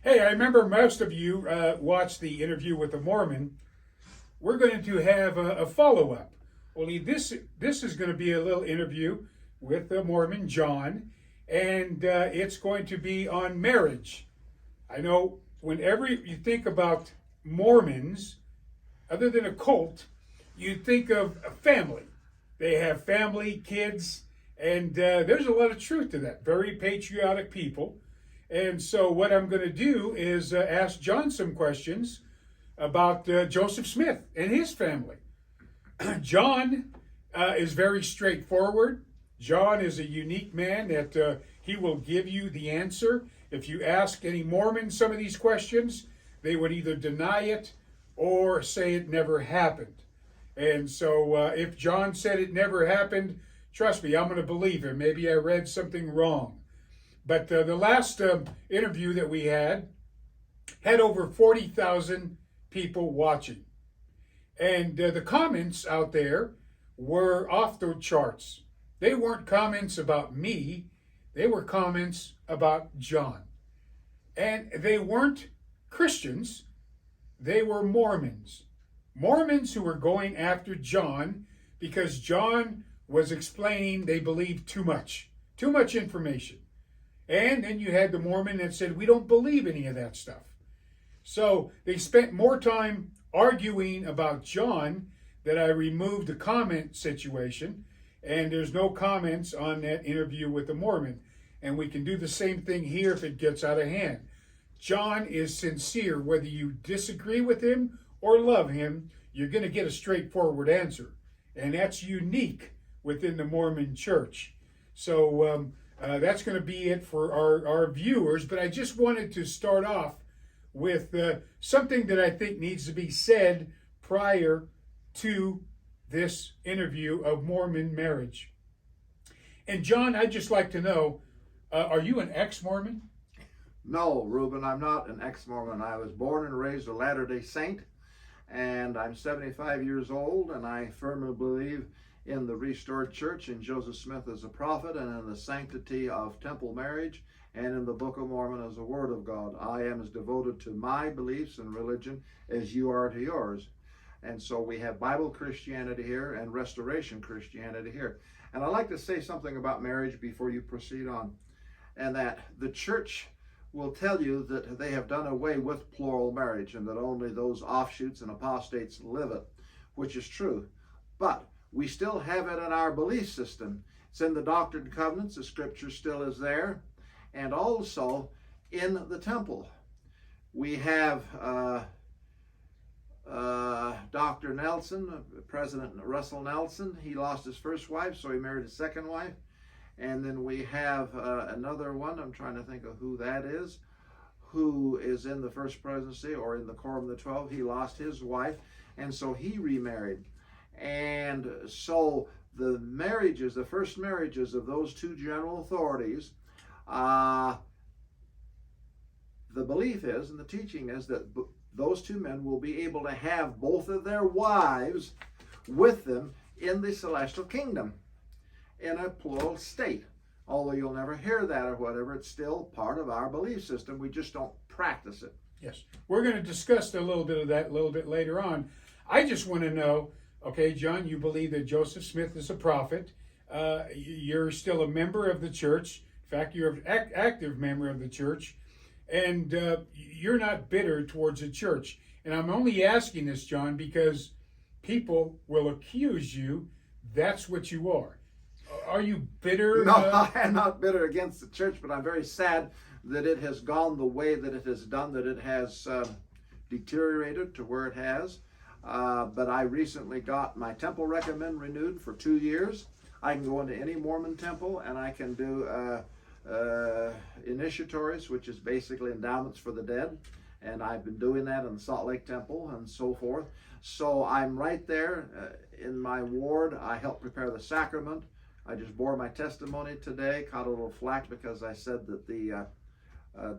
Hey, I remember most of you watched the interview with the Mormon. We're going to have a follow-up. Only this is going to be a little interview with the Mormon John, and it's going to be on marriage. I know whenever you think about Mormons, other than a cult, you think of a family. They have family, kids, and there's a lot of truth to that. Very patriotic people. And so what I'm going to do is ask John some questions about Joseph Smith and his family. John is very straightforward. John is a unique man that he will give you the answer. If you ask any Mormon some of these questions, they would either deny it or say it never happened. And so if John said it never happened, trust me, I'm going to believe him. Maybe I read something wrong. But the last interview that we had over 40,000 people watching. And the comments out there were off the charts. They weren't comments about me. They were comments about John. And they weren't Christians. They were Mormons. Mormons who were going after John because John was explaining they believed too much information. And then you had the Mormon that said, we don't believe any of that stuff. So they spent more time arguing about John that I removed the comment situation. And there's no comments on that interview with the Mormon. And we can do the same thing here if it gets out of hand. John is sincere. Whether you disagree with him or love him, you're going to get a straightforward answer. And that's unique within the Mormon church. So that's going to be it for our viewers. But I just wanted to start off with something that I think needs to be said prior to this interview of Mormon marriage. And John, I'd just like to know, are you an ex-Mormon? No, Ruben, I'm not an ex-Mormon. I was born and raised a Latter-day Saint, and I'm 75 years old, and I firmly believe in the restored church, in Joseph Smith as a prophet, and in the sanctity of temple marriage, and in the Book of Mormon as a word of God. I am as devoted to my beliefs and religion as you are to yours. And so we have Bible Christianity here and Restoration Christianity here. And I'd like to say something about marriage before you proceed on, and that the church will tell you that they have done away with plural marriage and that only those offshoots and apostates live it, which is true. But we still have it in our belief system. It's in the Doctrine and Covenants. The scripture still is there. And also in the temple. We have Dr. Nelson, President Russell Nelson. He lost his first wife, so he married his second wife. And then we have another one, I'm trying to think of who that is, who is in the First Presidency or in the Quorum of the 12. He lost his wife, and so he remarried. And so the marriages, the first marriages of those two general authorities, the belief is and the teaching is that those two men will be able to have both of their wives with them in the celestial kingdom in a plural state. Although you'll never hear that or whatever, it's still part of our belief system. We just don't practice it. Yes. We're going to discuss a little bit of that a little bit later on. I just want to know, okay, John, you believe that Joseph Smith is a prophet. You're still a member of the church. In fact, you're an active member of the church. And you're not bitter towards the church. And I'm only asking this, John, because people will accuse you that's what you are. Are you bitter? No, I am not bitter against the church, but I'm very sad that it has gone the way that it has done, that it has deteriorated to where it has. But I recently got my temple recommend renewed for 2 years. I can go into any Mormon temple and I can do initiatories, which is basically endowments for the dead. And I've been doing that in the Salt Lake Temple and so forth. So I'm right there in my ward. I help prepare the sacrament. I just bore my testimony today, caught a little flack because I said that the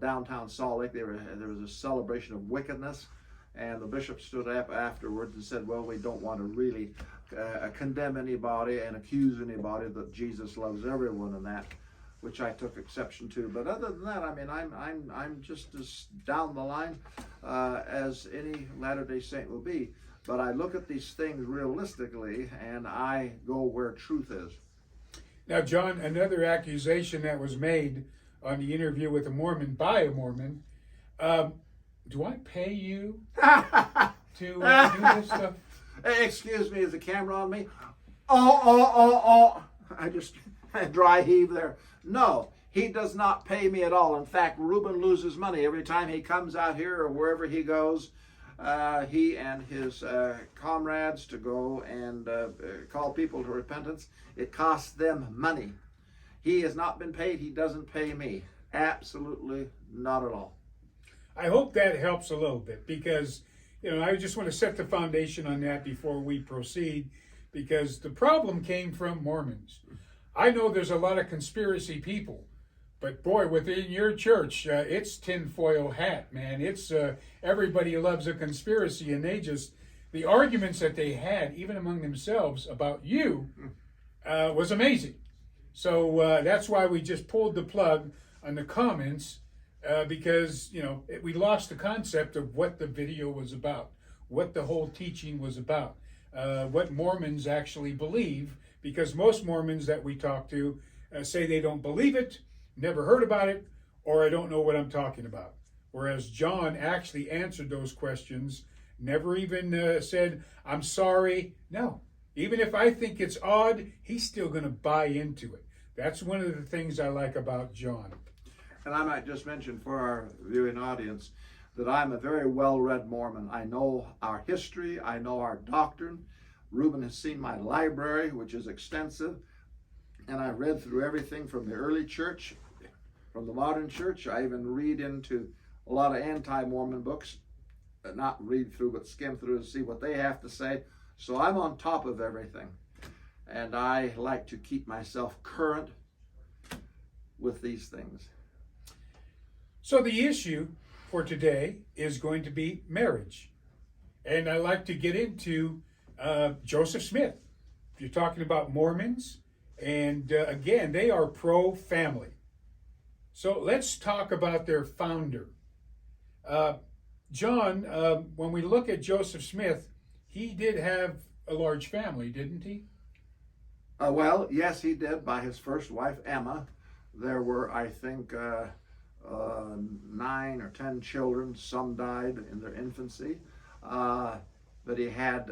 downtown Salt Lake, there was a celebration of wickedness. And the bishop stood up afterwards and said, well, we don't want to really condemn anybody and accuse anybody, that Jesus loves everyone and that. which I took exception to. But other than that, I mean, I'm just as down the line as any Latter-day Saint will be. But I look at these things realistically, and I go where truth is. Now, John, another accusation that was made on the interview with a Mormon by a Mormon, do I pay you to do this stuff? Excuse me, is the camera on me? Oh. I just dry heave there. No, he does not pay me at all. In fact, Ruben loses money every time he comes out here or wherever he goes. He and his comrades to go and call people to repentance. It costs them money. He has not been paid. He doesn't pay me. Absolutely not at all. I hope that helps a little bit, because I just want to set the foundation on that before we proceed, because the problem came from Mormons. I know there's a lot of conspiracy people, but boy, within your church, it's tinfoil hat, man. It's everybody loves a conspiracy, and the arguments that they had, even among themselves, about you was amazing. So that's why we just pulled the plug on the comments, because we lost the concept of what the video was about, what the whole teaching was about, what Mormons actually believe, because most Mormons that we talk to say they don't believe it, never heard about it, or I don't know what I'm talking about. Whereas John actually answered those questions, never even said, I'm sorry. No, even if I think it's odd, he's still going to buy into it. That's one of the things I like about John. And I might just mention for our viewing audience that I'm a very well-read Mormon. I know our history. I know our doctrine. Ruben has seen my library, which is extensive. And I read through everything from the early church, from the modern church. I even read into a lot of anti-Mormon books. Not read through, but skim through to see what they have to say. So I'm on top of everything. And I like to keep myself current with these things. So the issue for today is going to be marriage. And I like to get into Joseph Smith. If you're talking about Mormons, and again, they are pro-family. So let's talk about their founder. John, when we look at Joseph Smith, he did have a large family, didn't he? Well, yes, he did, by his first wife, Emma. There were, I think, 9 or 10 children. Some died in their infancy. But he had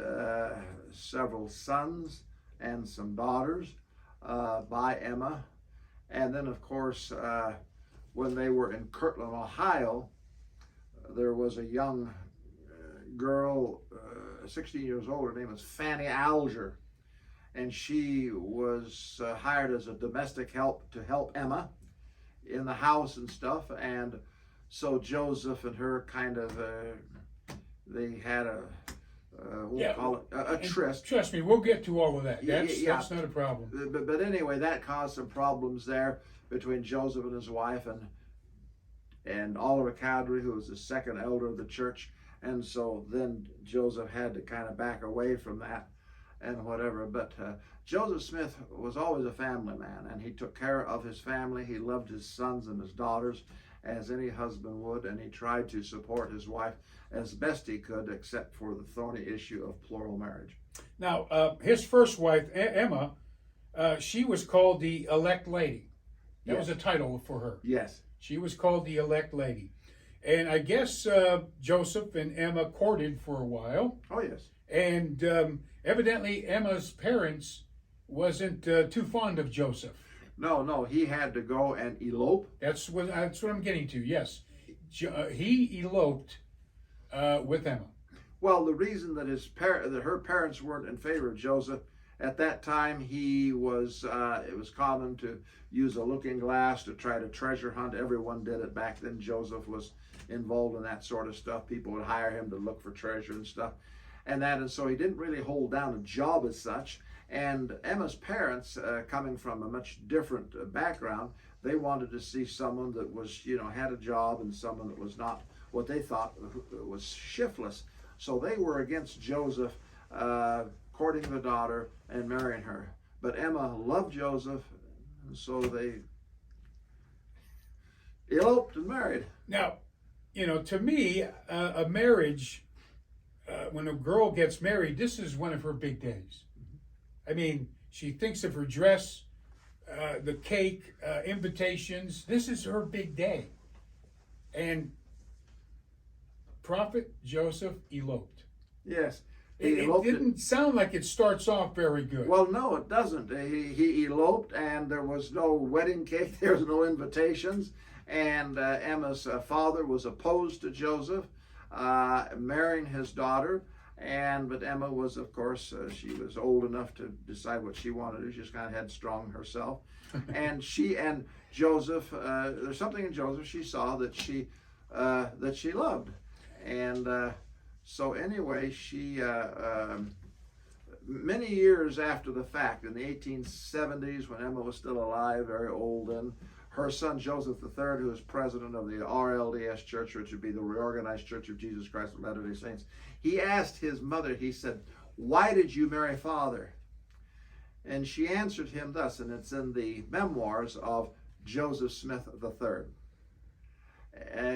several sons and some daughters by Emma. And then, of course, when they were in Kirtland, Ohio, there was a young girl, 16 years old. Her name was Fanny Alger. And she was hired as a domestic help to help Emma in the house and stuff. And so Joseph and her kind of, they had a tryst. Trust me, we'll get to all of that. That's not a problem. But anyway, that caused some problems there between Joseph and his wife and Oliver Cowdery, who was the second elder of the church. And so then Joseph had to kind of back away from that and whatever. But Joseph Smith was always a family man, and he took care of his family. He loved his sons and his daughters as any husband would, and he tried to support his wife as best he could, except for the thorny issue of plural marriage. Now, his first wife, Emma, she was called the elect lady. That was a title for her. Yes. She was called the elect lady. And I guess Joseph and Emma courted for a while. Oh, yes. And evidently Emma's parents wasn't too fond of Joseph. No, he had to go and elope. That's what I'm getting to, yes. He eloped with Emma. Well, the reason that her parents weren't in favor of Joseph, at that time he was, it was common to use a looking glass to try to treasure hunt. Everyone did it back then. Joseph was involved in that sort of stuff. People would hire him to look for treasure and stuff. And so he didn't really hold down a job as such. And Emma's parents, coming from a much different background, they wanted to see someone that was, had a job, and someone that was not what they thought was shiftless. So they were against Joseph courting the daughter and marrying her. But Emma loved Joseph, and so they eloped and married. Now, to me, a marriage, when a girl gets married, this is one of her big days. I mean, she thinks of her dress, the cake, invitations. This is her big day. And Prophet Joseph eloped. Yes. It didn't sound like it starts off very good. Well, no, it doesn't. He eloped, and there was no wedding cake. There was no invitations. And Emma's father was opposed to Joseph marrying his daughter. But Emma was, of course, she was old enough to decide what she wanted to do. She was kind of headstrong herself. And she and Joseph, there's something in Joseph she saw that she loved. And so anyway, she, many years after the fact, in the 1870s, when Emma was still alive, very old, and her son Joseph III, who was president of the RLDS Church, which would be the Reorganized Church of Jesus Christ of Latter-day Saints, he asked his mother, he said, "Why did you marry father?" And she answered him thus, and it's in the memoirs of Joseph Smith III.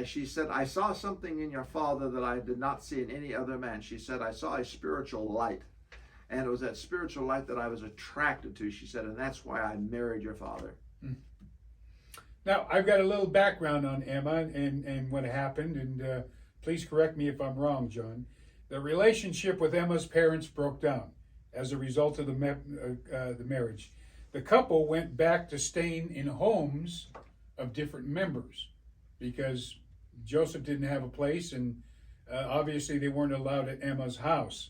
She said, "I saw something in your father that I did not see in any other man." She said, "I saw a spiritual light. And it was that spiritual light that I was attracted to," she said, "and that's why I married your father." Now, I've got a little background on Emma and what happened, and please correct me if I'm wrong, John. The relationship with Emma's parents broke down as a result of the marriage. The couple went back to staying in homes of different members because Joseph didn't have a place, and obviously they weren't allowed at Emma's house.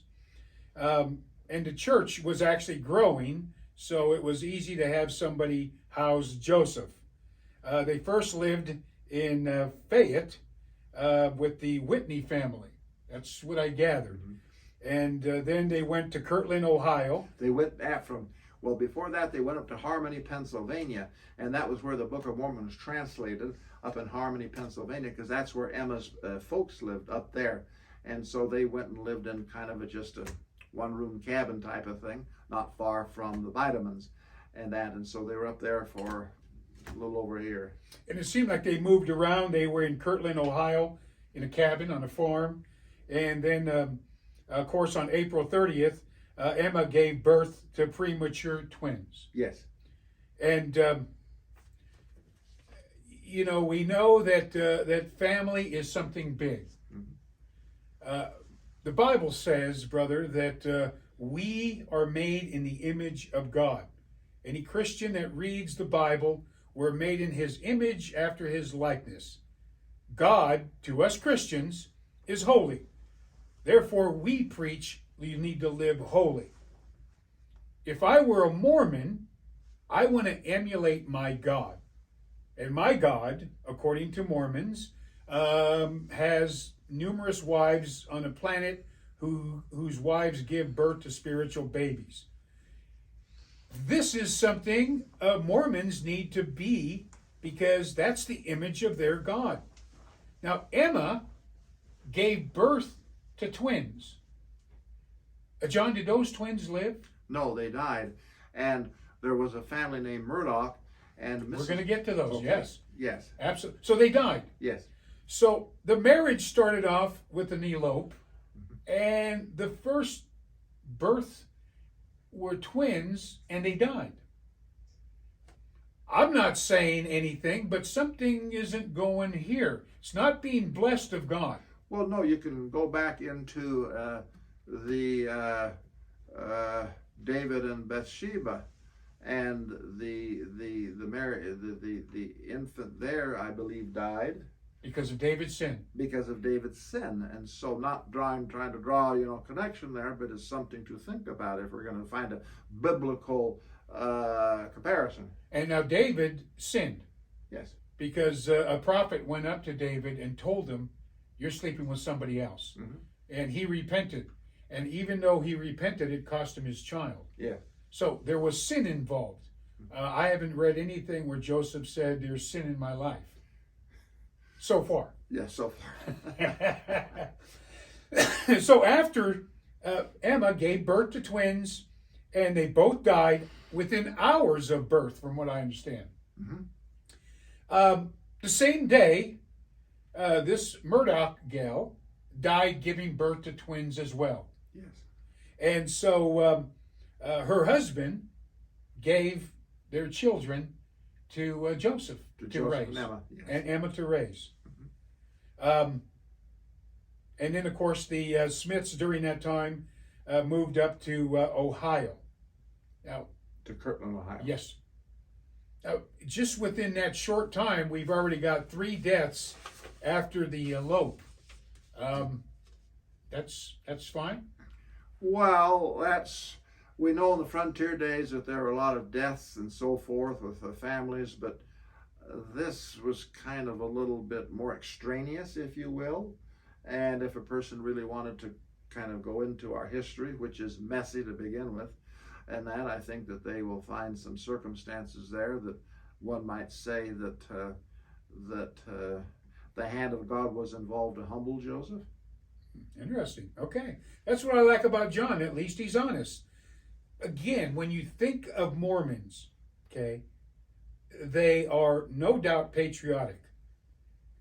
And the church was actually growing, so it was easy to have somebody house Joseph. They first lived in Fayette with the Whitney family. That's what I gathered. And then they went to Kirtland, Ohio. They went before that, they went up to Harmony, Pennsylvania, and that was where the Book of Mormon was translated, up in Harmony, Pennsylvania, because that's where Emma's folks lived, up there. And so they went and lived in kind of just a one-room cabin type of thing, not far from the Vitamins and so they were up there for a little over a year. And it seemed like they moved around. They were in Kirtland, Ohio, in a cabin on a farm. And then, of course, on April 30th, Emma gave birth to premature twins. Yes. And, we know that family is something big. The Bible says, brother, that we are made in the image of God. Any Christian that reads the Bible, we're made in his image after his likeness. God, to us Christians, is holy. Therefore, we preach you need to live holy. If I were a Mormon, I want to emulate my God. And my God, according to Mormons, has numerous wives on a planet whose wives give birth to spiritual babies. This is something Mormons need to be, because that's the image of their God. Now, Emma gave birth to twins. John, did those twins live? No, they died. And there was a family named Murdoch. And Mrs. We're going to get to those, okay. Yes. Yes. Absolutely. So they died. Yes. So the marriage started off with an elope, and the first birth were twins, and they died. I'm not saying anything, but something isn't going here. It's not being blessed of God. Well, no, you can go back into the David and Bathsheba, and the infant there, I believe, died because of David's sin. Because of David's sin, and so not trying to draw connection there, but it's something to think about if we're going to find a biblical comparison. And now David sinned. Yes. Because a prophet went up to David and told him, "You're sleeping with somebody else." Mm-hmm. And he repented. And even though he repented, it cost him his child. Yeah. So there was sin involved. I haven't read anything where Joseph said, "There's sin in my life." So far. Yes, so far. So after Emma gave birth to twins, and they both died within hours of birth, from what I understand. Mm-hmm. The same day, this Murdoch gal died giving birth to twins as well. Yes. And so her husband gave their children to Joseph to raise. And Emma. Yes. And Emma to raise. And then, of course, the Smiths during that time moved up to Ohio. Now, To Kirtland, Ohio. yes. Now, just within that short time, we've already got 3 deaths after the elope. That's fine. Well, we know in the frontier days that there were a lot of deaths and so forth with the families, but this was kind of a little bit more extraneous, if you will. And if a person really wanted to kind of go into our history, which is messy to begin with, and that I think that they will find some circumstances there that one might say that the hand of God was involved to humble Joseph. Interesting. Okay. That's what I like about John. At least he's honest. Again, when you think of Mormons, okay, they are no doubt patriotic.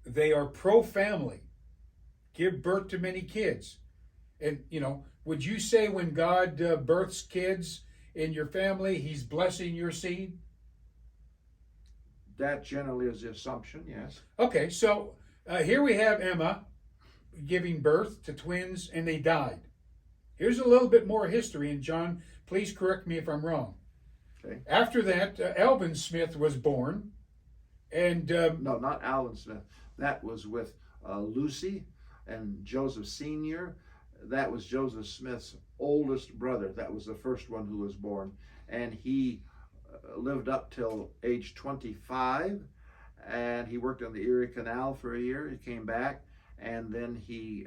They are pro-family, give birth to many kids. And, would you say when God births kids in your family, he's blessing your seed? That generally is the assumption, yes. Okay, so here we have Emma giving birth to twins, and they died. Here's a little bit more history, and John, please correct me if I'm wrong. Okay. After that, Alvin Smith was born, and No, not Alvin Smith. That was with Lucy and Joseph Sr. That was Joseph Smith's oldest brother. That was the first one who was born. And he lived up till age 25, and he worked on the Erie Canal for a year. He came back, and then he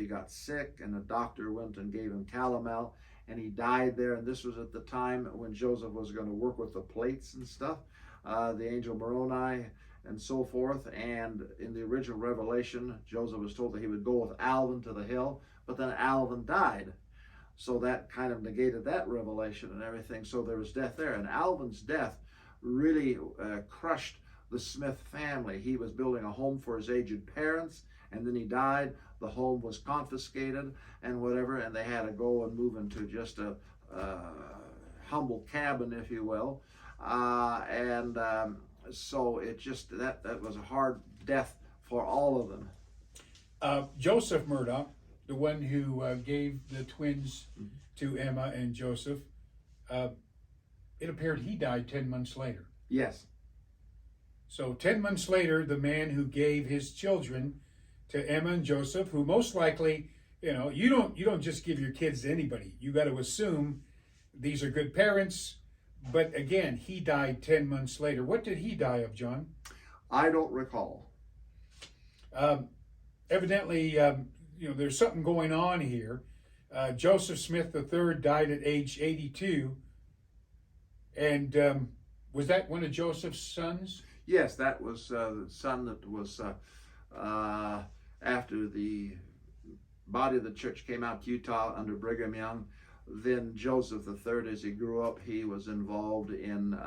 got sick, and the doctor went and gave him calomel, and he died there. And this was at the time when Joseph was going to work with the plates and stuff, the angel Moroni and so forth. And in the original Revelation, Joseph was told that he would go with Alvin to the hill, but then Alvin died. So that kind of negated that revelation and everything. So there was death there. And Alvin's death really crushed the Smith family. He was building a home for his aged parents, and then he died. The home was confiscated and whatever, and they had to go and move into just a humble cabin, if you will. So it just, that was a hard death for all of them. Joseph Murdoch, the one who gave the twins to Emma and Joseph, it appeared he died 10 months later. Yes. So 10 months later, the man who gave his children to Emma and Joseph, who most likely, you don't just give your kids to anybody. You got to assume these are good parents. But again, he died 10 months later. What did he die of, John? I don't recall. Evidently, there's something going on here. Joseph Smith III died at age 82. And was that one of Joseph's sons? Yes, that was the son that was after the body of the church came out to Utah under Brigham Young. Then Joseph III, as he grew up, he was involved in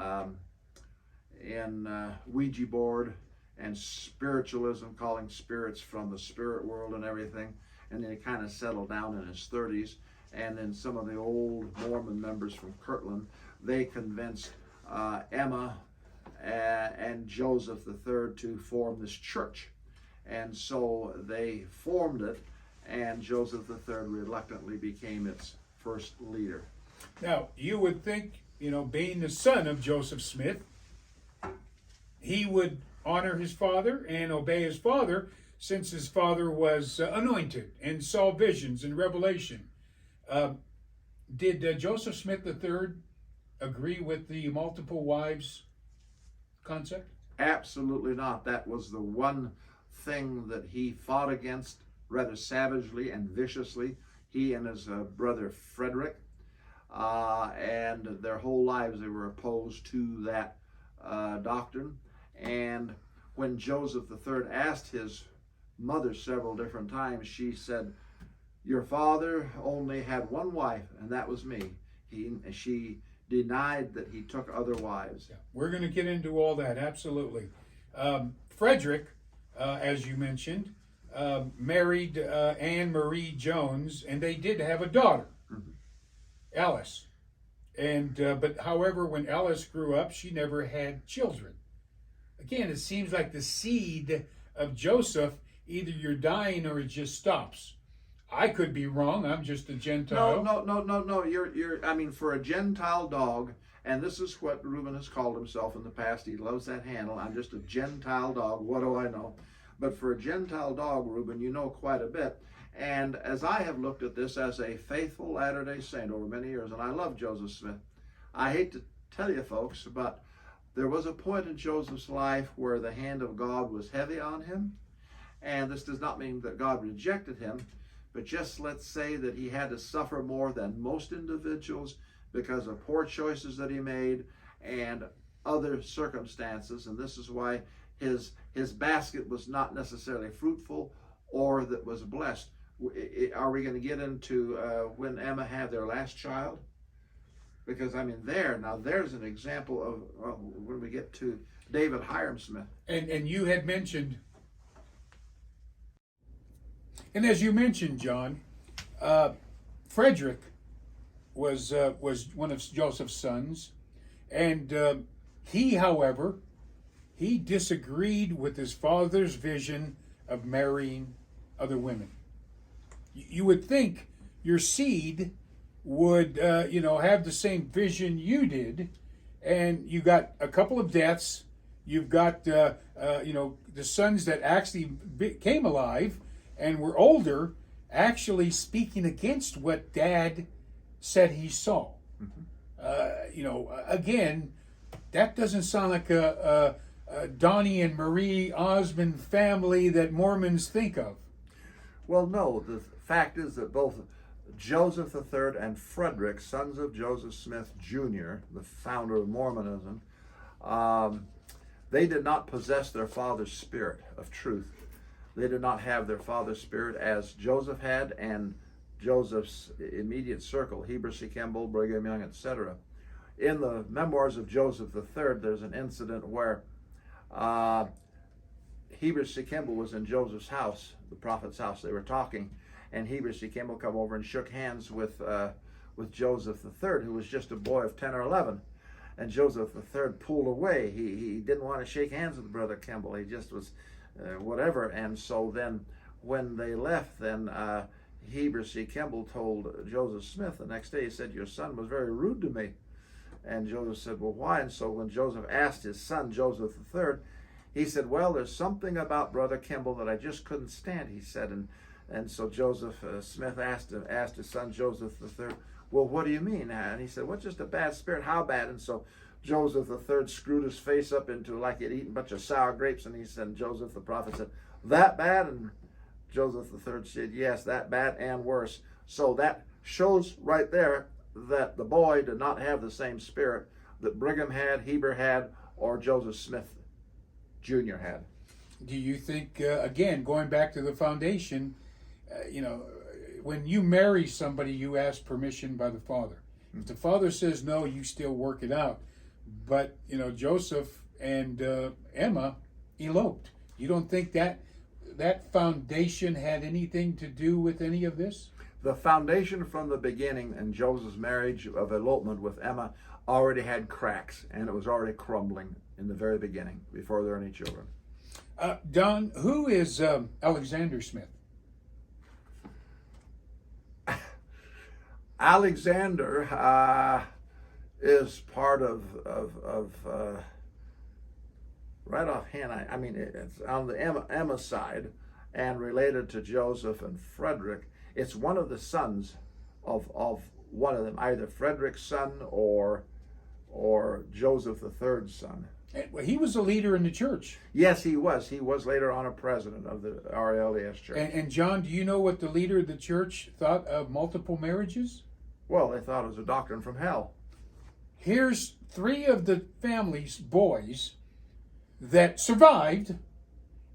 Ouija board and spiritualism, calling spirits from the spirit world and everything. And then he kind of settled down in his 30s. And then some of the old Mormon members from Kirtland, they convinced Emma and Joseph III to form this church. And so they formed it, and Joseph III reluctantly became its first leader. Now, you would think, being the son of Joseph Smith, he would honor his father and obey his father, since his father was anointed and saw visions and revelation. Did Joseph Smith III agree with the multiple wives concept? Absolutely not. That was the one thing that he fought against rather savagely and viciously. He and his brother Frederick, and their whole lives they were opposed to that doctrine. And when Joseph III asked his mother several different times, she said, "Your father only had one wife, and that was me." She denied that he took other wives. Yeah, we're going to get into all that, absolutely. Frederick, as you mentioned, married Anne Marie Jones, and they did have a daughter, Alice. And but however, when Alice grew up, she never had children. Again, it seems like the seed of Joseph, either you're dying or it just stops. I could be wrong. I'm just a Gentile. No. You're. I mean, for a Gentile dog, and this is what Ruben has called himself in the past. He loves that handle. I'm just a Gentile dog. What do I know? But for a Gentile dog, Ruben, you know quite a bit. And as I have looked at this as a faithful Latter-day Saint over many years, and I love Joseph Smith, I hate to tell you folks, but there was a point in Joseph's life where the hand of God was heavy on him. And this does not mean that God rejected him, but just let's say that he had to suffer more than most individuals because of poor choices that he made and other circumstances. And this is why his basket was not necessarily fruitful or that was blessed. Are we going to get into when Emma had their last child? Because I mean, there's an example of when we get to David Hiram Smith. And you had mentioned, and as you mentioned, John, Frederick was one of Joseph's sons, and he, however, he disagreed with his father's vision of marrying other women. You would think your seed would, have the same vision you did, and you got a couple of deaths. You've got, the sons that actually came alive and were older, actually speaking against what Dad said he saw. Again, that doesn't sound like a Donnie and Marie Osmond family that Mormons think of. Well, no, the fact is that both Joseph III and Frederick, sons of Joseph Smith Jr., the founder of Mormonism, they did not possess their father's spirit of truth. They did not have their father's spirit as Joseph had and Joseph's immediate circle, Heber C. Kimball, Brigham Young, etc. In the memoirs of Joseph III, there's an incident where Heber C. Kimball was in Joseph's house, the prophet's house. They were talking, and Heber C. Kimball come over and shook hands with Joseph III, who was just a boy of 10 or 11. And Joseph III pulled away. He didn't want to shake hands with Brother Kimball. He just was whatever. And so then when they left, then Heber C. Kimball told Joseph Smith the next day, he said, "Your son was very rude to me." And Joseph said, "Well, why?" And so when Joseph asked his son, Joseph III, he said, "Well, there's something about Brother Kimball that I just couldn't stand," he said. And so Joseph Smith asked his son, Joseph III, "Well, what do you mean?" And he said, "Well, just a bad spirit." "How bad?" And so Joseph III screwed his face up into like he'd eaten a bunch of sour grapes, and he said, Joseph the prophet said, "That bad?" And Joseph III said, "Yes, that bad and worse." So that shows right there that the boy did not have the same spirit that Brigham had, Heber had, or Joseph Smith Jr. had. Do you think, again, going back to the foundation, when you marry somebody, you ask permission by the father. If the father says no, you still work it out. But, Joseph and Emma eloped. You don't think that foundation had anything to do with any of this? The foundation from the beginning in Joseph's marriage of elopement with Emma already had cracks, and it was already crumbling in the very beginning before there were any children. Don, who is Alexander Smith? Alexander is part of right offhand. I mean, it's on the Emma side and related to Joseph and Frederick. It's one of the sons of one of them, either Frederick's son or Joseph III's son. He was a leader in the church. Yes, he was. He was later on a president of the RLDS church. And John, do you know what the leader of the church thought of multiple marriages? Well, they thought it was a doctrine from hell. Here's 3 of the family's boys that survived,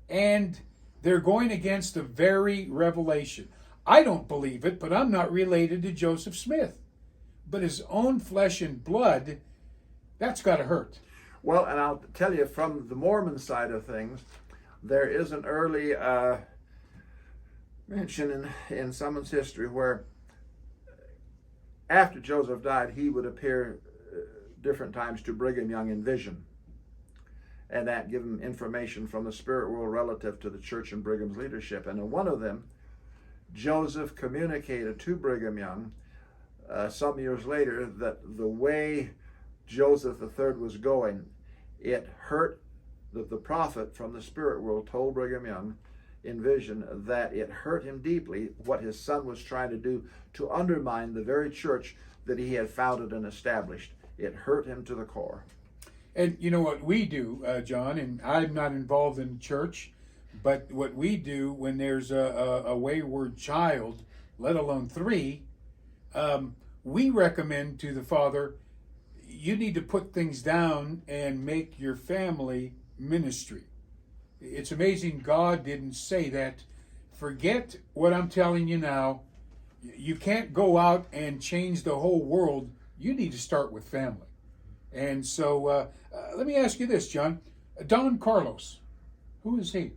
and they're going against the very revelation. I don't believe it, but I'm not related to Joseph Smith. But his own flesh and blood, that's got to hurt. Well, and I'll tell you from the Mormon side of things, there is an early mention in someone's history where after Joseph died, he would appear different times to Brigham Young in vision, and that give him information from the spirit world relative to the church and Brigham's leadership. And in one of them, Joseph communicated to Brigham Young some years later that the way Joseph III was going, it hurt the prophet from the spirit world told Brigham Young in vision that it hurt him deeply what his son was trying to do to undermine the very church that he had founded and established. It hurt him to the core. And you know what we do, John, and I'm not involved in church, but what we do when there's a wayward child, let alone three, we recommend to the father, you need to put things down and make your family ministry. It's amazing God didn't say that. Forget what I'm telling you now. You can't go out and change the whole world. You need to start with family. And so let me ask you this, John. Don Carlos, who is he?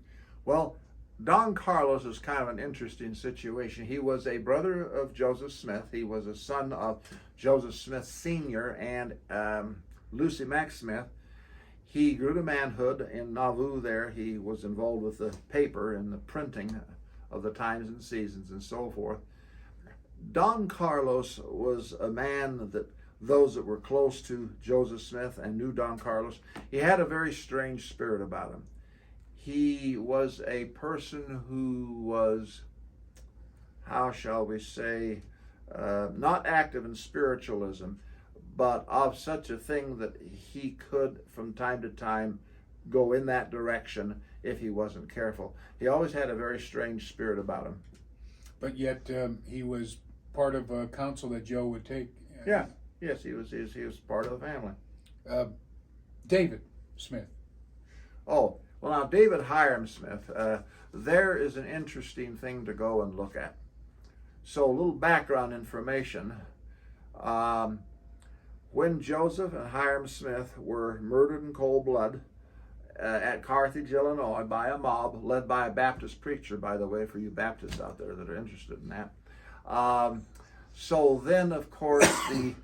Well, Don Carlos is kind of an interesting situation. He was a brother of Joseph Smith. He was a son of Joseph Smith Sr. and Lucy Mack Smith. He grew to manhood in Nauvoo there. He was involved with the paper and the printing of the Times and Seasons and so forth. Don Carlos was a man that those that were close to Joseph Smith and knew Don Carlos, he had a very strange spirit about him. He was a person who was, how shall we say, not active in spiritualism, but of such a thing that he could from time to time go in that direction if he wasn't careful. He always had a very strange spirit about him. But yet he was part of a counsel that Joe would take. Yeah. Yes, he was part of the family. David Smith. Oh, well now David Hiram Smith, there is an interesting thing to go and look at. So a little background information. When Joseph and Hiram Smith were murdered in cold blood at Carthage, Illinois by a mob led by a Baptist preacher, by the way, for you Baptists out there that are interested in that. So then, of course, the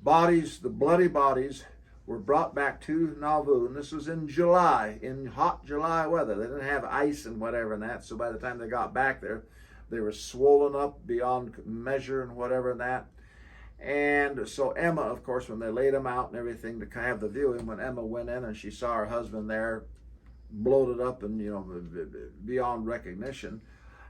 bloody bodies were brought back to Nauvoo, and this was in July, in hot July weather. They didn't have ice and whatever and that, so by the time they got back there, they were swollen up beyond measure and whatever and that. And so Emma, of course, when they laid them out and everything to have the viewing, when Emma went in and she saw her husband there, bloated up and, beyond recognition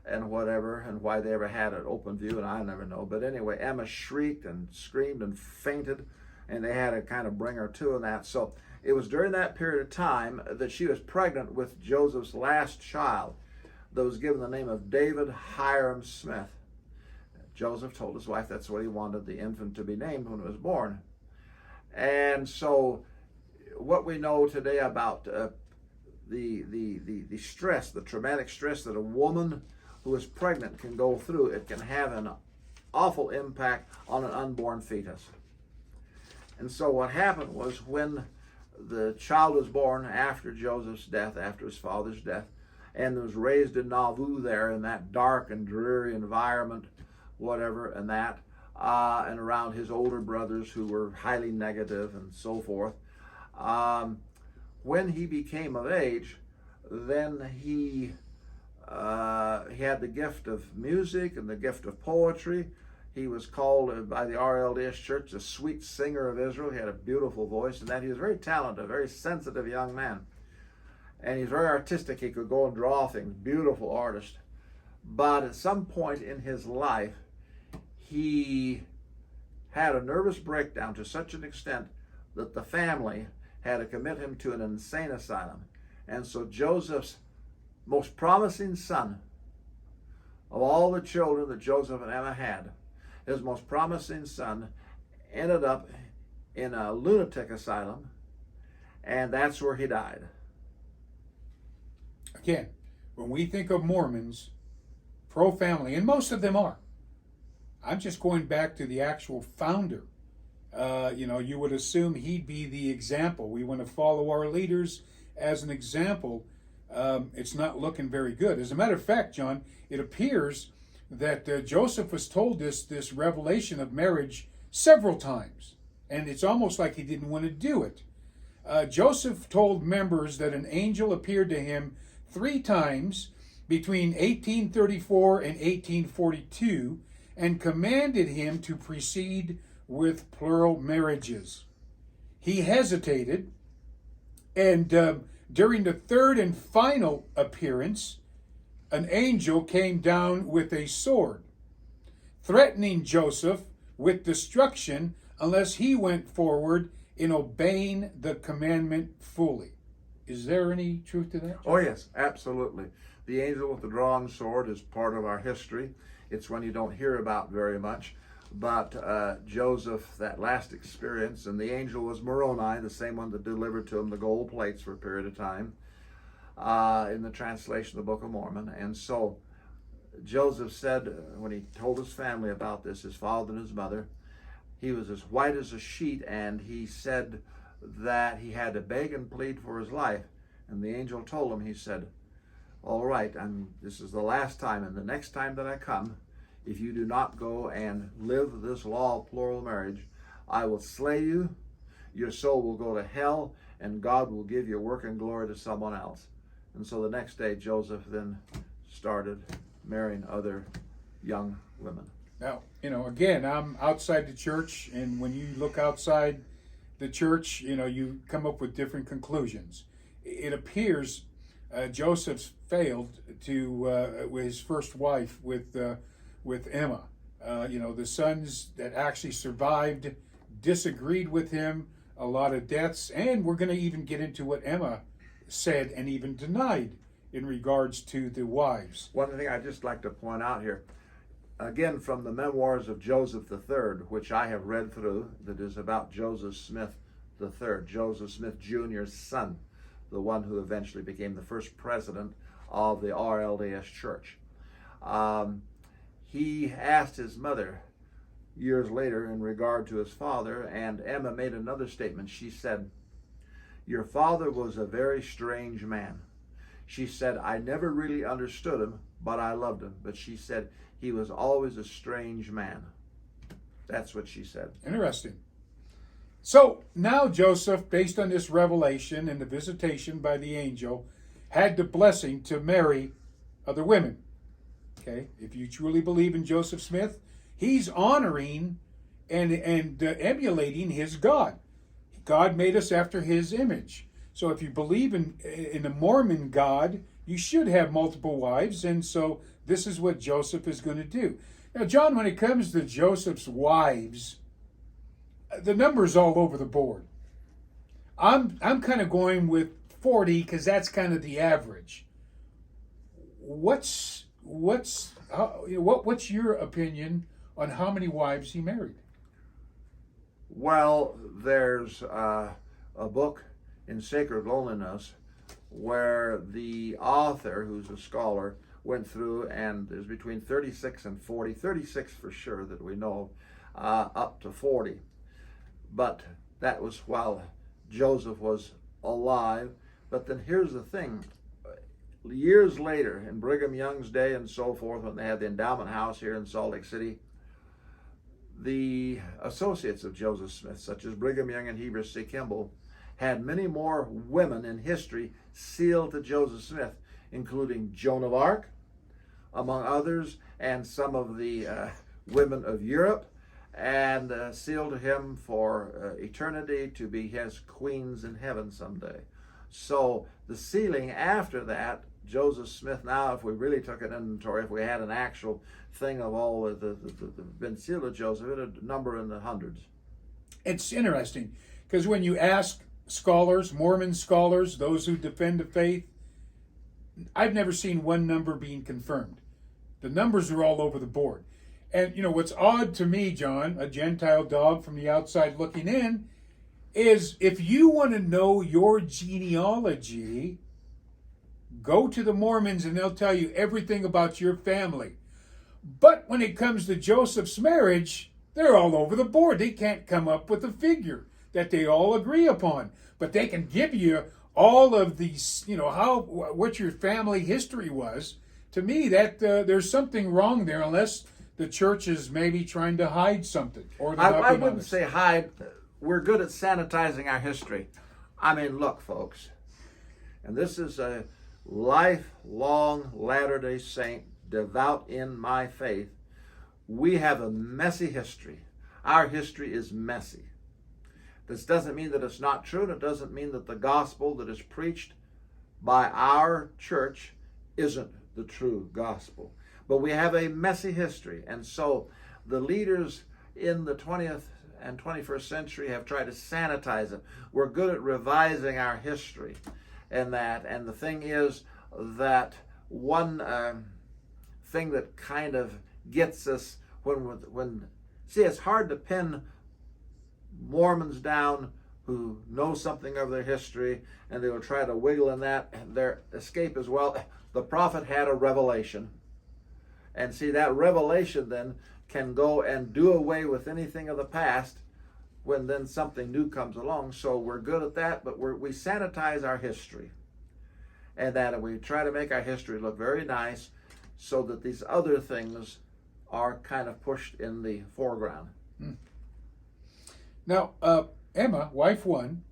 and whatever, and why they ever had an open view, and I never know. But anyway, Emma shrieked and screamed and fainted, and they had to kind of bring her to and that. So it was during that period of time that she was pregnant with Joseph's last child that was given the name of David Hiram Smith. Joseph told his wife that's what he wanted the infant to be named when it was born. And so what we know today about the stress, the traumatic stress that a woman who is pregnant can go through, it can have an awful impact on an unborn fetus. And so what happened was when the child was born after Joseph's death, after his father's death, and was raised in Nauvoo there in that dark and dreary environment, whatever, and that, and around his older brothers who were highly negative and so forth. When he became of age, then he had the gift of music and the gift of poetry. He was called by the RLDS Church the sweet singer of Israel. He had a beautiful voice, and that he was very talented, a very sensitive young man. And he's very artistic. He could go and draw things, beautiful artist. But at some point in his life, he had a nervous breakdown to such an extent that the family had to commit him to an insane asylum. And so Joseph's most promising son, of all the children that Joseph and Emma had, his most promising son ended up in a lunatic asylum, and that's where he died. Again, when we think of Mormons, pro-family, and most of them are, I'm just going back to the actual founder You would assume he'd be the example. We want to follow our leaders as an example. It's not looking very good. As a matter of fact, John, it appears that Joseph was told this revelation of marriage several times, and it's almost like he didn't want to do it. Joseph told members that an angel appeared to him 3 times between 1834 and 1842 and commanded him to proceed with plural marriages. He hesitated, and during the 3rd and final appearance, an angel came down with a sword, threatening Joseph with destruction unless he went forward in obeying the commandment fully. Is there any truth to that? Oh, yes, absolutely. The angel with the drawn sword is part of our history. It's one you don't hear about very much. But Joseph, that last experience, and the angel was Moroni, the same one that delivered to him the gold plates for a period of time, in the translation of the Book of Mormon. And so Joseph said, when he told his family about this, his father and his mother, he was as white as a sheet, and he said that he had to beg and plead for his life. And the angel told him, he said, all right, this is the last time, and the next time that I come, if you do not go and live this law of plural marriage, I will slay you, your soul will go to hell, and God will give your work and glory to someone else. And so the next day, Joseph then started marrying other young women. Now, again, I'm outside the church, and when you look outside the church, you come up with different conclusions. It appears Joseph failed to with his first wife, with Emma. The sons that actually survived disagreed with him, a lot of deaths, and we're going to even get into what Emma said and even denied in regards to the wives. One thing I'd just like to point out here, again from the memoirs of Joseph III, which I have read through, that is about Joseph Smith III, Joseph Smith Jr.'s son, the one who eventually became the first president of the RLDS Church. He asked his mother years later in regard to his father, and Emma made another statement. She said, your father was a very strange man. She said, I never really understood him, but I loved him. But she said, he was always a strange man. That's what she said. Interesting. So now Joseph, based on this revelation and the visitation by the angel, had the blessing to marry other women. Okay, if you truly believe in Joseph Smith, he's honoring and emulating his God. God made us after his image. So if you believe in the Mormon God, you should have multiple wives, and so this is what Joseph is going to do. Now, John, when it comes to Joseph's wives, the number's all over the board. I'm kind of going with 40 because that's kind of the average. What's your opinion on how many wives he married? Well, there's a book in Sacred Loneliness where the author, who's a scholar, went through, and there's between 36 and 40, 36 for sure that we know, up to 40. But that was while Joseph was alive. But then here's the thing. Years later, in Brigham Young's day and so forth, when they had the endowment house here in Salt Lake City, the associates of Joseph Smith, such as Brigham Young and Heber C. Kimball, had many more women in history sealed to Joseph Smith, including Joan of Arc, among others, and some of the women of Europe, and sealed to him for eternity to be his queens in heaven someday. So the sealing after that, Joseph Smith, now if we really took an inventory, if we had an actual thing of all the been sealed to Joseph, it would number in the hundreds. It's interesting because when you ask scholars, Mormon scholars, those who defend the faith, I've never seen one number being confirmed. The numbers are all over the board. And what's odd to me, John, a Gentile dog from the outside looking in, is if you want to know your genealogy, go to the Mormons and they'll tell you everything about your family. But when it comes to Joseph's marriage, They're all over the board. They can't come up with a figure that they all agree upon, but they can give you all of these, what your family history was. To me, that there's something wrong there, unless the church is maybe trying to hide something. Or I wouldn't say hide. We're good at sanitizing our history. I mean, look, folks, and this is a lifelong Latter-day Saint, devout in my faith. We have a messy history. Our history is messy. This doesn't mean that it's not true, and it doesn't mean that the gospel that is preached by our church isn't the true gospel. But we have a messy history, and so the leaders in the 20th and 21st century have tried to sanitize it. We're good at revising our history, and the thing is that one thing that kind of gets us when it's hard to pin Mormons down who know something of their history, and they will try to wiggle in that, and their escape as well. The prophet had a revelation, and see, that revelation then can go and do away with anything of the past when then something new comes along. So we're good at that, but we sanitize our history, and we try to make our history look very nice so that these other things are kind of pushed in the foreground. Now, Emma, wife one,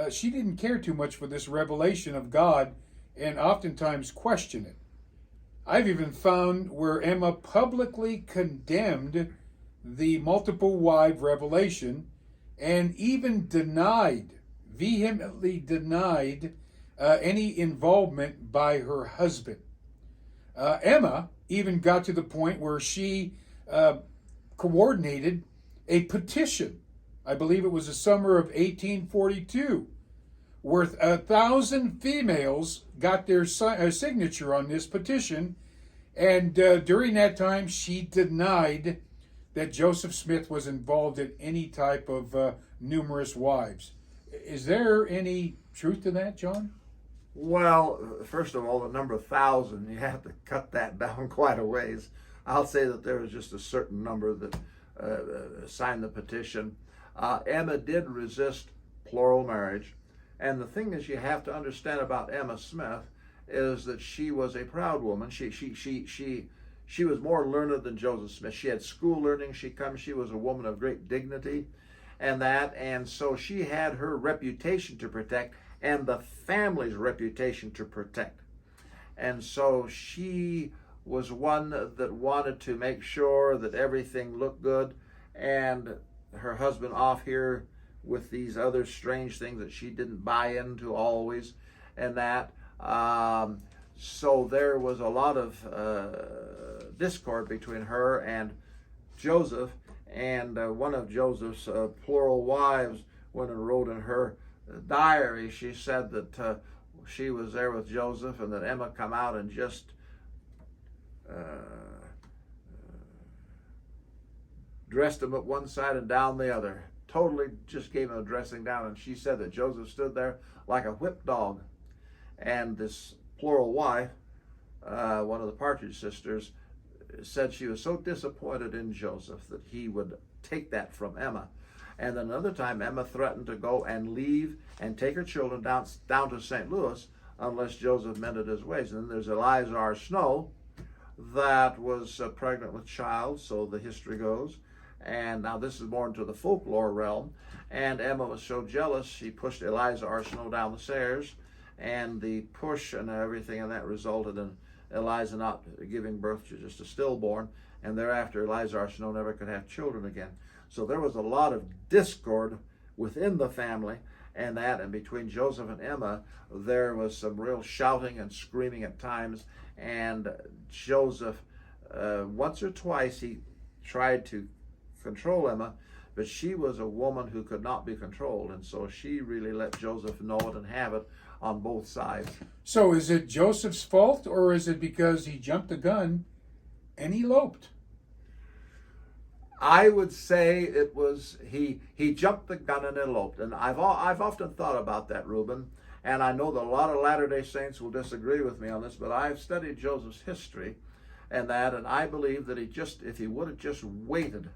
she didn't care too much for this revelation of God and oftentimes question it. I've even found where Emma publicly condemned the multiple wife revelation and even vehemently denied any involvement by her husband. Emma even got to the point where she coordinated a petition. I believe it was the summer of 1842, where 1,000 females got their signature on this petition, and during that time she denied that Joseph Smith was involved in any type of numerous wives. Is there any truth to that, John? Well, first of all, the number 1,000, you have to cut that down quite a ways. I'll say that there was just a certain number that signed the petition. Emma did resist plural marriage. And the thing is, you have to understand about Emma Smith is that she was a proud woman. She was more learned than Joseph Smith. She had school learning. She was a woman of great dignity, and so she had her reputation to protect and the family's reputation to protect. And so she was one that wanted to make sure that everything looked good, and her husband off here with these other strange things that she didn't buy into always, and so there was a lot of discord between her and Joseph, and one of Joseph's plural wives went and wrote in her diary. She said that she was there with Joseph, and that Emma come out and just dressed him at one side and down the other. Totally just gave him a dressing down, and she said that Joseph stood there like a whipped dog. And this plural wife, one of the Partridge sisters, said she was so disappointed in Joseph that he would take that from Emma. And then another time, Emma threatened to go and leave and take her children down to St. Louis unless Joseph mended his ways. And then there's Eliza R. Snow that was pregnant with child, so the history goes. And now this is more into the folklore realm. And Emma was so jealous, she pushed Eliza R. Snow down the stairs, and the push and everything, and that resulted in Eliza not giving birth to just a stillborn. And thereafter, Eliza R. Snow never could have children again. So there was a lot of discord within the family, and between Joseph and Emma, there was some real shouting and screaming at times. And Joseph, once or twice, he tried to control Emma, but she was a woman who could not be controlled, and so she really let Joseph know it and have it on both sides. So is it Joseph's fault, or is it because he jumped the gun and eloped? I would say it was he jumped the gun and eloped, and I've often thought about that, Ruben, and I know that a lot of Latter-day Saints will disagree with me on this, but I've studied Joseph's history, and I believe that if he would have just waited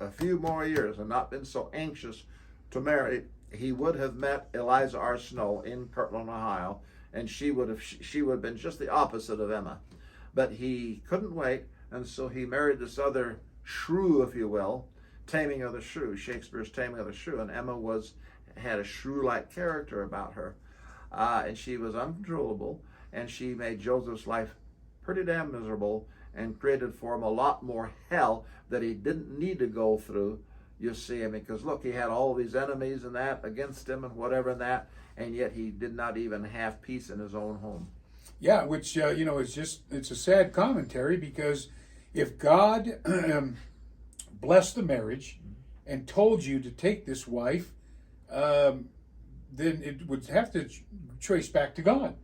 a few more years and not been so anxious to marry, he would have met Eliza R. Snow in Kirtland, Ohio, and she would have been just the opposite of Emma. But he couldn't wait, and so he married this other shrew, if you will, Taming of the Shrew, Shakespeare's Taming of the Shrew, and Emma had a shrew-like character about her, and she was uncontrollable, and she made Joseph's life pretty damn miserable and created for him a lot more hell that he didn't need to go through. You see, I mean, because look, he had all these enemies and that against him and whatever and that, and yet he did not even have peace in his own home. Yeah, which, it's a sad commentary, because if God blessed the marriage and told you to take this wife, then it would have to trace back to God.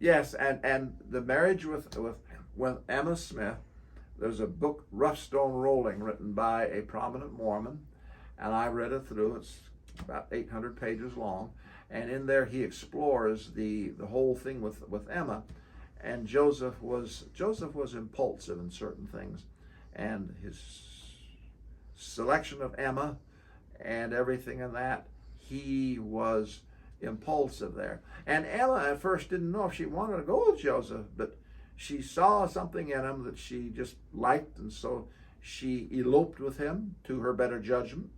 Yes, and the marriage with Emma Smith, there's a book, Rough Stone Rolling, written by a prominent Mormon, and I read it through. It's about 800 pages long, and in there he explores the whole thing with Emma. And Joseph was impulsive in certain things, and his selection of Emma and everything in that, he was impulsive there. And Emma at first didn't know if she wanted to go with Joseph, but she saw something in him that she just liked, and so she eloped with him to her better judgment.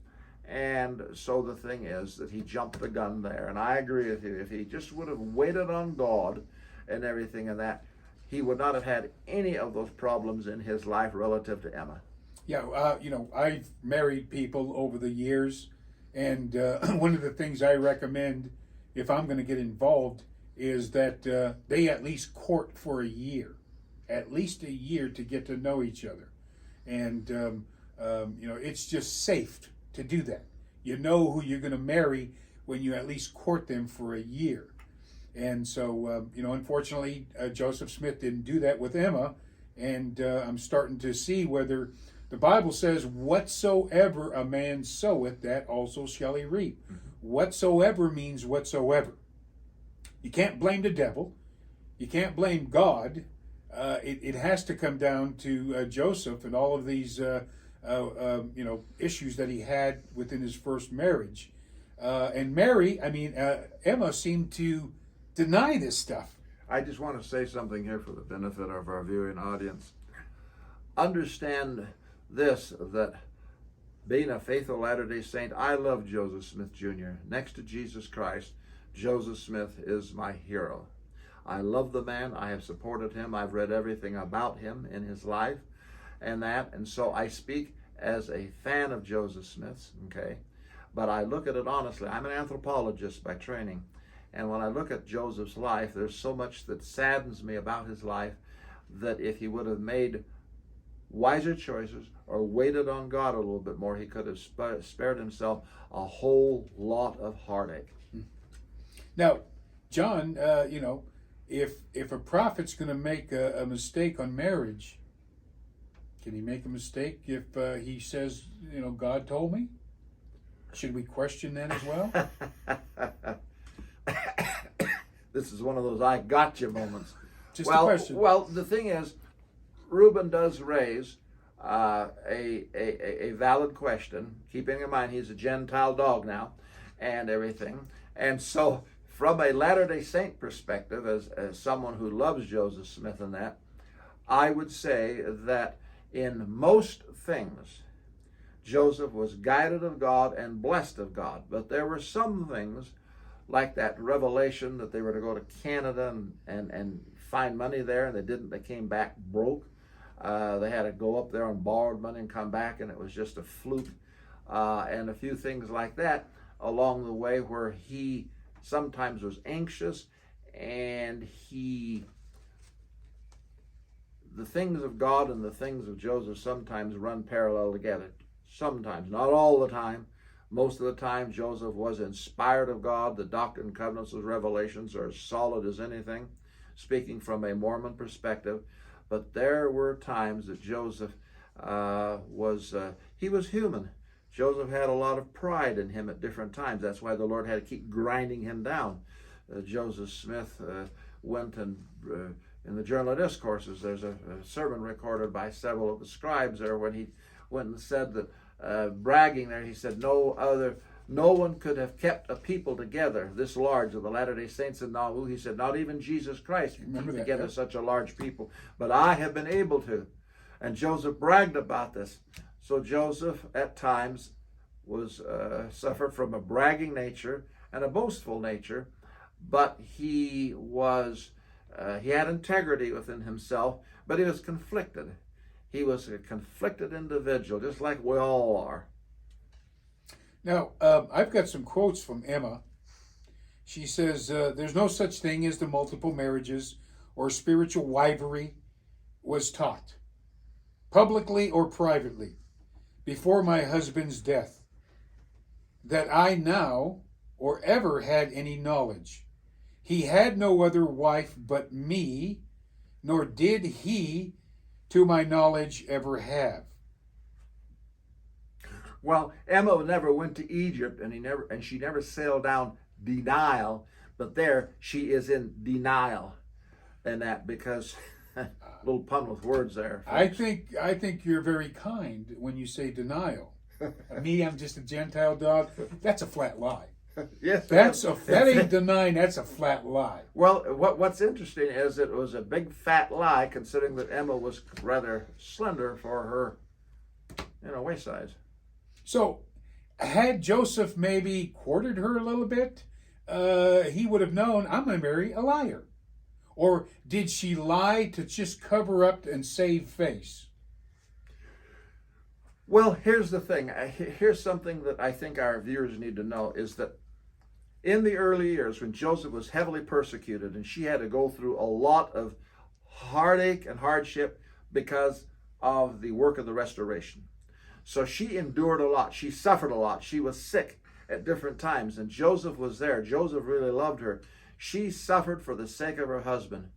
And so the thing is that he jumped the gun there. And I agree with you. If he just would have waited on God and everything and that, he would not have had any of those problems in his life relative to Emma. Yeah, I've married people over the years, and one of the things I recommend if I'm going to get involved is that they at least court for a year, at least a year, to get to know each other. And, it's just safe to do that. You know who you're going to marry when you at least court them for a year. And so, unfortunately, Joseph Smith didn't do that with Emma. And I'm starting to see whether the Bible says, whatsoever a man soweth, that also shall he reap. Mm-hmm. Whatsoever means whatsoever. You can't blame the devil. You can't blame God. It has to come down to Joseph and all of these, issues that he had within his first marriage. And Emma seemed to deny this stuff. I just want to say something here for the benefit of our viewing audience. Understand this, that being a faithful Latter-day Saint, I love Joseph Smith Jr. Next to Jesus Christ, Joseph Smith is my hero. I love the man. I have supported him. I've read everything about him in his life and that. And so I speak as a fan of Joseph Smith's, okay? But I look at it honestly. I'm an anthropologist by training. And when I look at Joseph's life, there's so much that saddens me about his life, that if he would have made wiser choices or waited on God a little bit more, he could have spared himself a whole lot of heartache. Now, John, if a prophet's going to make a mistake on marriage, can he make a mistake if he says, God told me? Should we question that as well? This is one of those I gotcha moments. Just a question. Well, the thing is, Ruben does raise a valid question, keeping in mind he's a Gentile dog now and everything. And so from a Latter-day Saint perspective, as someone who loves Joseph Smith and that, I would say that in most things, Joseph was guided of God and blessed of God. But there were some things, like that revelation that they were to go to Canada and find money there, and they didn't. They came back broke. They had to go up there on borrowed money and come back, and it was just a fluke. And a few things like that along the way, where he sometimes was anxious, and the things of God and the things of Joseph sometimes run parallel together. Sometimes, not all the time. Most of the time, Joseph was inspired of God. The Doctrine and Covenants of Revelations are as solid as anything, speaking from a Mormon perspective. But there were times that Joseph he was human. Joseph had a lot of pride in him at different times. That's why the Lord had to keep grinding him down. Joseph Smith went and, in the Journal of Discourses, there's a sermon recorded by several of the scribes there when he went and said that bragging there. He said, no one could have kept a people together this large of the Latter-day Saints in Nauvoo. He said, not even Jesus Christ can keep together such a large people, but I have been able to. And Joseph bragged about this. So Joseph at times was suffered from a bragging nature and a boastful nature, but he had integrity within himself, but he was conflicted. He was a conflicted individual, just like we all are. Now, I've got some quotes from Emma. She says, there's no such thing as the multiple marriages or spiritual wifery was taught, publicly or privately, before my husband's death, that I now or ever had any knowledge. He had no other wife but me, nor did he, to my knowledge, ever have. Well, Emma never went to Egypt, and she never sailed down denial, but there she is in denial, and that because a little pun with words there. Folks. I think you're very kind when you say denial. Me, I'm just a Gentile dog. That's a flat lie. Yes, that ain't denying. That's a flat lie. Well, what's interesting is it was a big fat lie, considering that Emma was rather slender for her, waist size. So, had Joseph maybe courted her a little bit, he would have known, I'm going to marry a liar. Or did she lie to just cover up and save face? Well, here's the thing. Here's something that I think our viewers need to know, is that in the early years when Joseph was heavily persecuted and she had to go through a lot of heartache and hardship because of the work of the restoration. So she endured a lot. She suffered a lot. She was sick at different times, and Joseph was there. Joseph really loved her. She suffered for the sake of her husband.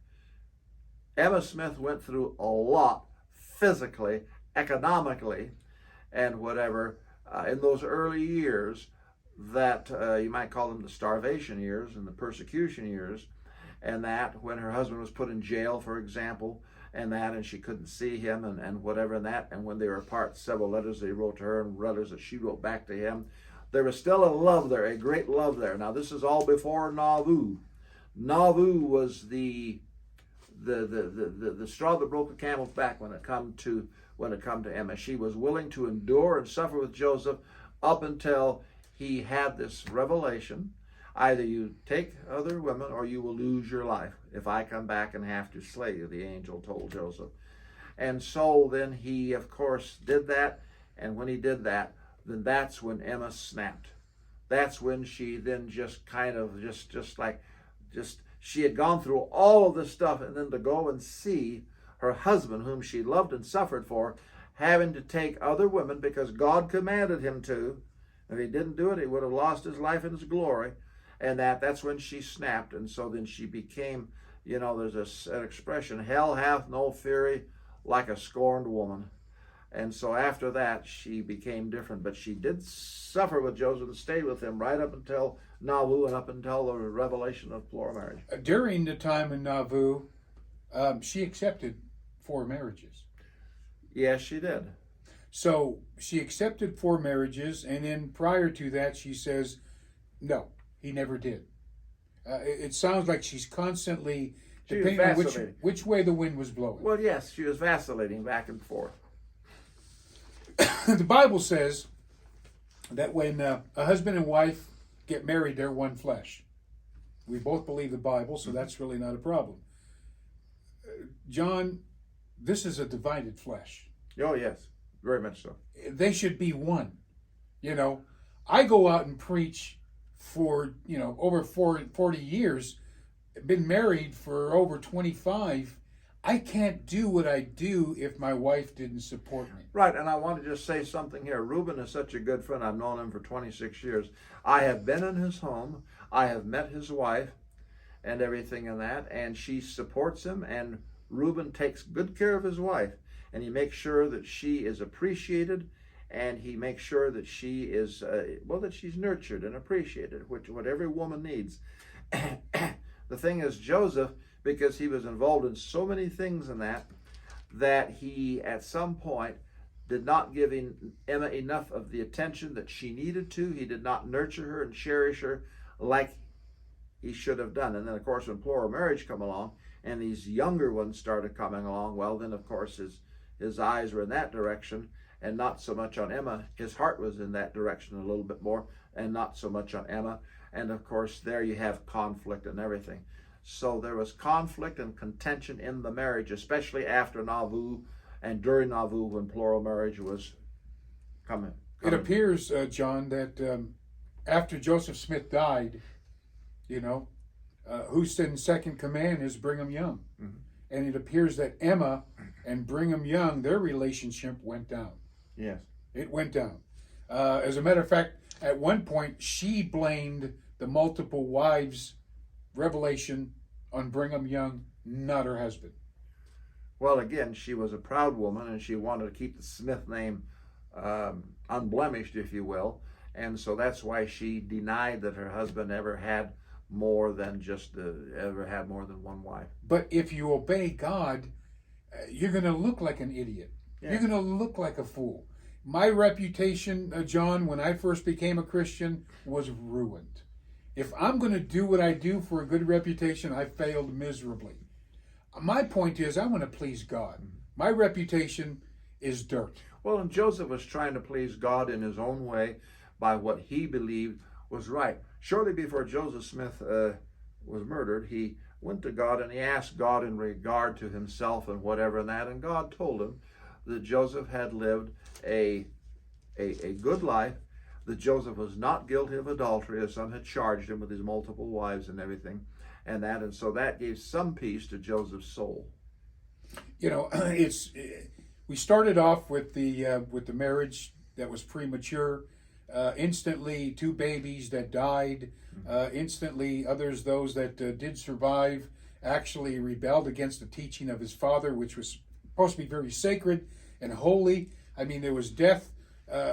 Emma Smith went through a lot physically, economically, and whatever in those early years that you might call them the starvation years and the persecution years, and that when her husband was put in jail, for example, and she couldn't see him and whatever, and when they were apart, several letters they wrote to her and letters that she wrote back to him. There was still a love there, a great love there. Now this is all before Nauvoo. Nauvoo was the straw that broke the camel's back when it come to Emma. She was willing to endure and suffer with Joseph up until he had this revelation. Either you take other women or you will lose your life. If I come back and have to slay you, the angel told Joseph. And so then he, of course, did that. And when he did that, then that's when Emma snapped. That's when she then just kind of she had gone through all of this stuff, and then to go and see her husband, whom she loved and suffered for, having to take other women because God commanded him to. If he didn't do it, he would have lost his life and his glory. And that's when she snapped. And so then she became, there's an expression, hell hath no fury like a scorned woman. And so after that, she became different. But she did suffer with Joseph and stayed with him right up until Nauvoo and up until the revelation of plural marriage. During the time in Nauvoo, she accepted 4 marriages. Yes, she did. So she accepted 4 marriages, and then prior to that, she says, no, he never did. It sounds like she's constantly, depending on which way the wind was blowing. Well, yes, she was vacillating back and forth. The Bible says that when a husband and wife get married, they're one flesh. We both believe the Bible, so that's really not a problem. John, this is a divided flesh. Oh, yes, very much so. They should be one. I go out and preach for, over 40 years, been married for over 25. I can't do what I do if my wife didn't support me. Right, and I want to just say something here. Ruben is such a good friend. I've known him for 26 years. I have been in his home. I have met his wife and everything in that, and she supports him, and Ruben takes good care of his wife, and he makes sure that she is appreciated, and he makes sure that she is, that she's nurtured and appreciated, what every woman needs. The thing is, Joseph, because he was involved in so many things in that he at some point did not give Emma enough of the attention that she needed to. He did not nurture her and cherish her like he should have done. And then, of course, when plural marriage come along and these younger ones started coming along, well, then, of course, his eyes were in that direction and not so much on Emma. His heart was in that direction a little bit more and not so much on Emma. And, of course, there you have conflict and everything. So there was conflict and contention in the marriage, especially after Nauvoo and during Nauvoo when plural marriage was coming. It appears, John, that after Joseph Smith died, who's in second command is Brigham Young. Mm-hmm. And it appears that Emma and Brigham Young, their relationship went down. Yes. It went down. As a matter of fact, at one point, she blamed the multiple wives revelation on Brigham Young, not her husband. Well, again, she was a proud woman, and she wanted to keep the Smith name unblemished, if you will. And so that's why she denied that her husband ever had more than one wife. But if you obey God, you're going to look like an idiot. Yeah. You're going to look like a fool. My reputation, John, when I first became a Christian, was ruined. If I'm going to do what I do for a good reputation, I failed miserably. My point is, I want to please God. My reputation is dirt. Well, and Joseph was trying to please God in his own way by what he believed was right. Shortly before Joseph Smith was murdered, he went to God and he asked God in regard to himself and whatever and that, and God told him that Joseph had lived a good life, that Joseph was not guilty of adultery, as some had charged him with his multiple wives and everything, and so that gave some peace to Joseph's soul. We started off with the marriage that was premature. Instantly, 2 babies that died. Instantly, those that did survive, actually rebelled against the teaching of his father, which was supposed to be very sacred and holy. I mean, there was death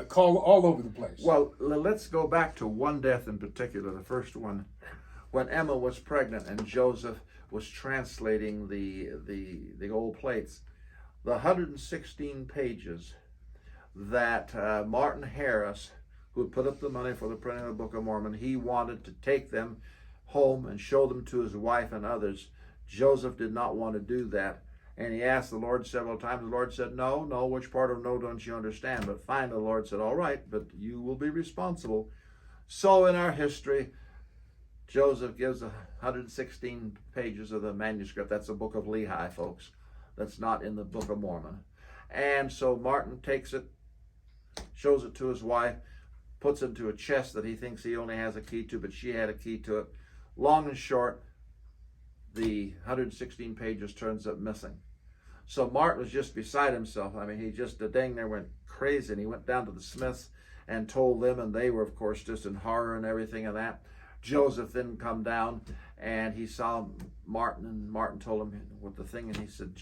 called all over the place. Well, let's go back to one death in particular, the first one, when Emma was pregnant and Joseph was translating the old plates. The 116 pages that Martin Harris, who had put up the money for the printing of the Book of Mormon, he wanted to take them home and show them to his wife and others. Joseph did not want to do that. And he asked the Lord several times. The Lord said, no, which part of no don't you understand? But finally the Lord said, all right, but you will be responsible. So in our history, Joseph gives 116 pages of the manuscript. That's the Book of Lehi, folks. That's not in the Book of Mormon. And so Martin takes it, shows it to his wife, puts it into a chest that he thinks he only has a key to, but she had a key to it. Long and short, the 116 pages turns up missing. So Martin was just beside himself. I mean, he just dang near went crazy, and he went down to the Smiths and told them, and they were, of course, just in horror and everything and that. Joseph then come down, and he saw Martin, and Martin told him what the thing, and he said,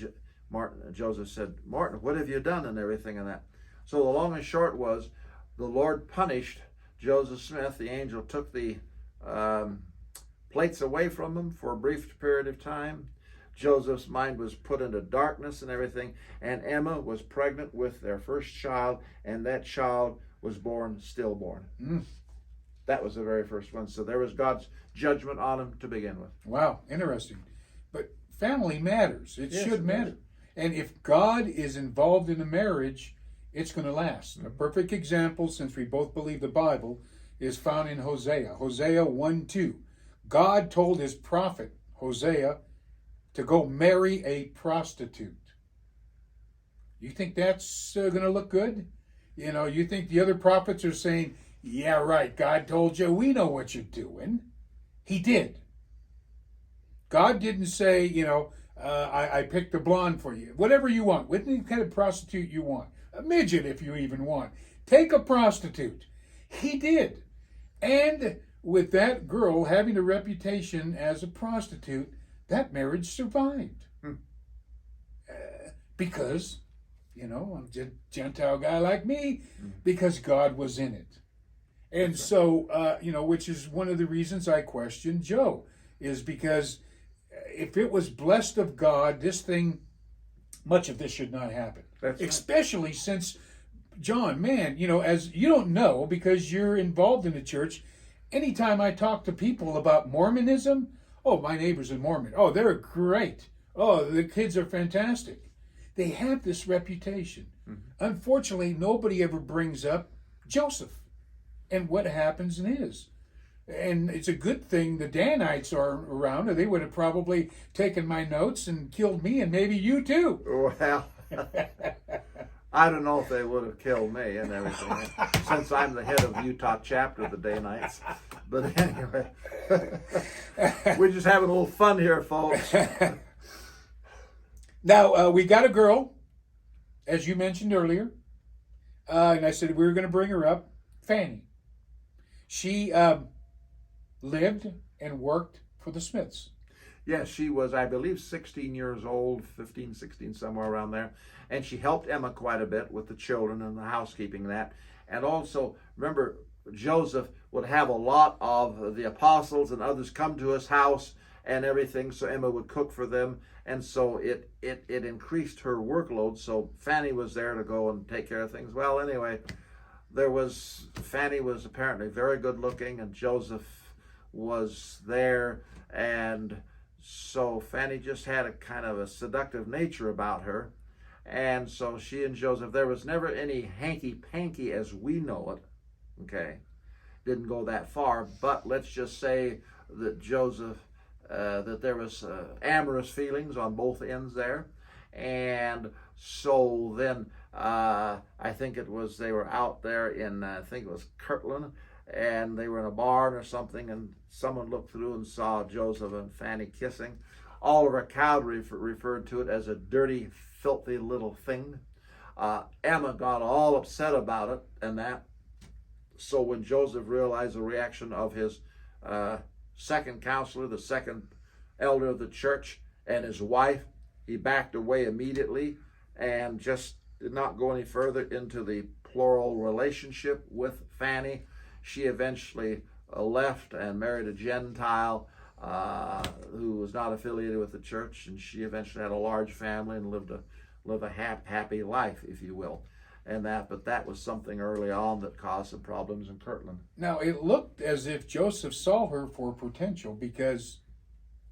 Joseph said, Martin, what have you done, and everything and that. So the long and short was, the Lord punished Joseph Smith. The angel took the plates away from him for a brief period of time. Joseph's mind was put into darkness and everything, and Emma was pregnant with their first child, and that child was born stillborn. That was the very first one. So there was God's judgment on him to begin with. Wow, interesting. But family matters. It should matter. And if God is involved in a marriage, it's going to last. A perfect example, since we both believe the Bible, is found in Hosea. Hosea 1:2. God told his prophet, Hosea, to go marry a prostitute. You think that's going to look good? You think the other prophets are saying, yeah, right, God told you, we know what you're doing. He did. God didn't say, I picked a blonde for you. Whatever you want. Whatever kind of prostitute you want. A midget, if you even want. Take a prostitute. He did. And with that girl having a reputation as a prostitute, that marriage survived. Because, I'm a Gentile guy like me, because God was in it. And so, which is one of the reasons I question Joe, is because if it was blessed of God, much of this should not happen. Especially since John, man, as you don't know because you're involved in the church, anytime I talk to people about Mormonism, oh, my neighbor's a Mormon. Oh, they're great. Oh, the kids are fantastic. They have this reputation. Mm-hmm. Unfortunately, nobody ever brings up Joseph and what happens in his. And it's a good thing the Danites are around, or they would have probably taken my notes and killed me and maybe you too. Well, I don't know if they would have killed me and everything, since I'm the head of Utah chapter of the Danites. But anyway, we're just having a little fun here, folks. Now, we got a girl, as you mentioned earlier, and I said we were going to bring her up, Fanny. She lived and worked for the Smiths. Yes, she was, I believe, 16 years old, 15, 16, somewhere around there. And she helped Emma quite a bit with the children and the housekeeping and that. And also, remember, Joseph would have a lot of the apostles and others come to his house and everything, so Emma would cook for them. And so it increased her workload. So Fanny was there to go and take care of things. Well, anyway, Fanny was apparently very good looking, and Joseph was there, and so Fanny just had a kind of a seductive nature about her. And so she and Joseph, there was never any hanky-panky as we know it, okay? Didn't go that far, but let's just say that that there was amorous feelings on both ends there. And so then I think they were out there in, I think it was Kirtland, and they were in a barn or something, and someone looked through and saw Joseph and Fanny kissing. All of our crowd referred to it as a dirty, filthy little thing. Emma got all upset about it and that. So when Joseph realized the reaction of his second counselor, the second elder of the church, and his wife, he backed away immediately and just did not go any further into the plural relationship with Fanny. She eventually left and married a Gentile who was not affiliated with the church, and she eventually had a large family and lived a happy life, if you will. But that was something early on that caused some problems in Kirtland. Now, it looked as if Joseph saw her for potential because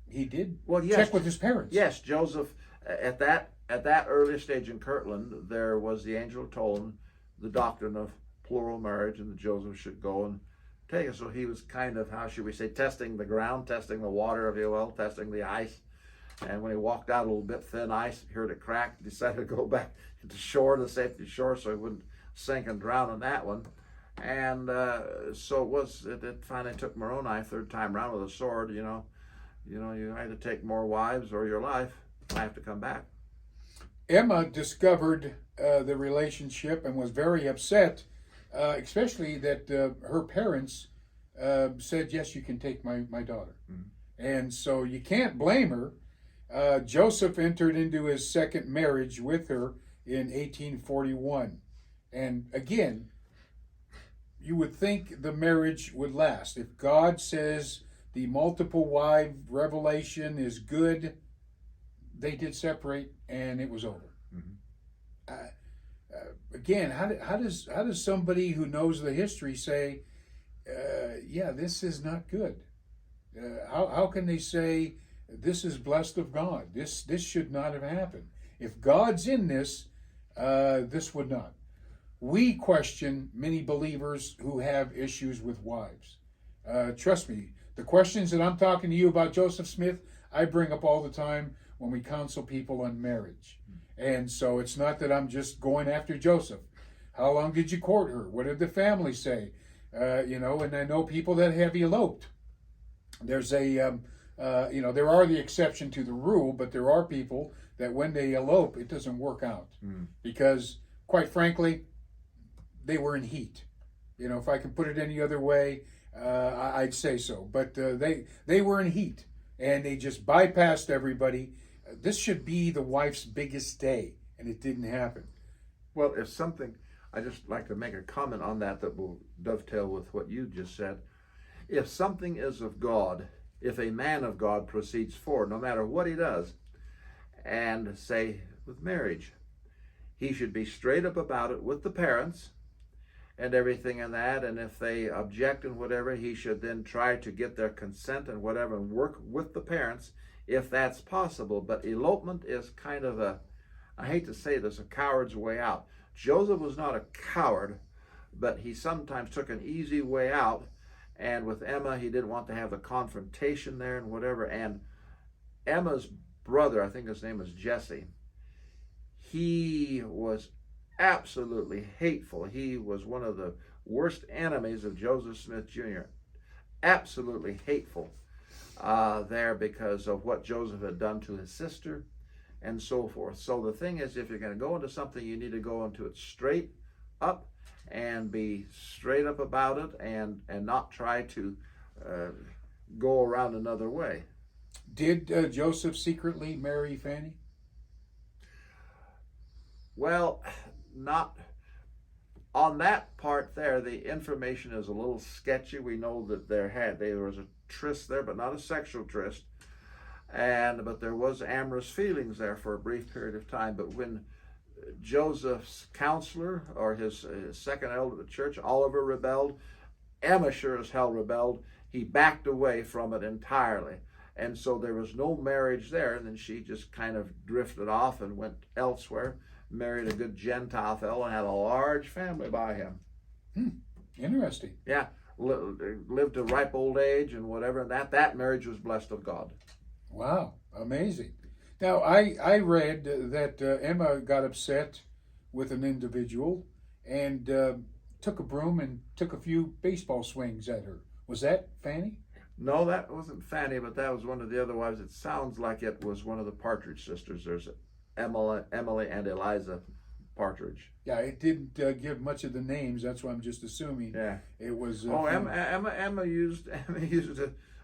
he did check with his parents. Yes, Joseph, at that early stage in Kirtland, there was the angel told him the doctrine of plural marriage, and that Joseph should go and take it. So he was kind of, how should we say, testing the ground, testing the water, if you will, testing the ice. And when he walked out a little bit thin ice, heard it crack, decided to go back to the shore, the safety shore, so he wouldn't sink and drown on that one. And so it finally took Moroni third time round with a sword. You either take more wives or your life might have to come back. Emma discovered the relationship and was very upset, especially that her parents said, yes, you can take my daughter. Mm-hmm. And so you can't blame her. Joseph entered into his second marriage with her in 1841. And again, you would think the marriage would last. If God says the multiple wife revelation is good, they did separate and it was over. Mm-hmm. Again, how does somebody who knows the history say, this is not good? How can they say this is blessed of God? This should not have happened. If God's in this, this would not. We question many believers who have issues with wives. Trust me, the questions that I'm talking to you about Joseph Smith, I bring up all the time when we counsel people on marriage. And so it's not that I'm just going after Joseph. How long did you court her? What did the family say? And I know people that have eloped. There's there are the exception to the rule, but there are people that when they elope, it doesn't work out. Because, quite frankly, they were in heat. If I can put it any other way, I'd say so. But they were in heat, and they just bypassed everybody. This should be the wife's biggest day, and it didn't happen. Well, I'd just like to make a comment on that will dovetail with what you just said. If something is of God, if a man of God proceeds forward, no matter what he does, and say with marriage, he should be straight up about it with the parents and everything and that, and if they object and whatever, he should then try to get their consent and whatever and work with the parents if that's possible. But elopement is kind of a, I hate to say this, a coward's way out. Joseph was not a coward, but he sometimes took an easy way out, and with Emma, he didn't want to have the confrontation there and whatever. And Emma's brother, I think his name is Jesse, he was absolutely hateful. He was one of the worst enemies of Joseph Smith Jr. Absolutely hateful there because of what Joseph had done to his sister and so forth. So the thing is, if you're going to go into something, you need to go into it straight up and be straight up about it, and not try to go around another way. Did Joseph secretly marry Fanny? Well, not on that part there. The information is a little sketchy. We know that there was a tryst there, but not a sexual tryst. But there was amorous feelings there for a brief period of time. But when Joseph's counselor, or his second elder of the church, Oliver, rebelled, Emma sure as hell rebelled. He backed away from it entirely. And so there was no marriage there. And then she just kind of drifted off and went elsewhere, married a good Gentile fellow, and had a large family by him. Interesting. Yeah, lived to ripe old age and whatever. And that marriage was blessed of God. Wow, amazing. Now, I read that Emma got upset with an individual and took a broom and took a few baseball swings at her. Was that Fanny? No, that wasn't Fanny, but that was one of the other wives. It sounds like it was one of the Partridge sisters. There's Emily and Eliza Partridge. Yeah, it didn't give much of the names. That's why I'm just assuming. Yeah, it was. Emma used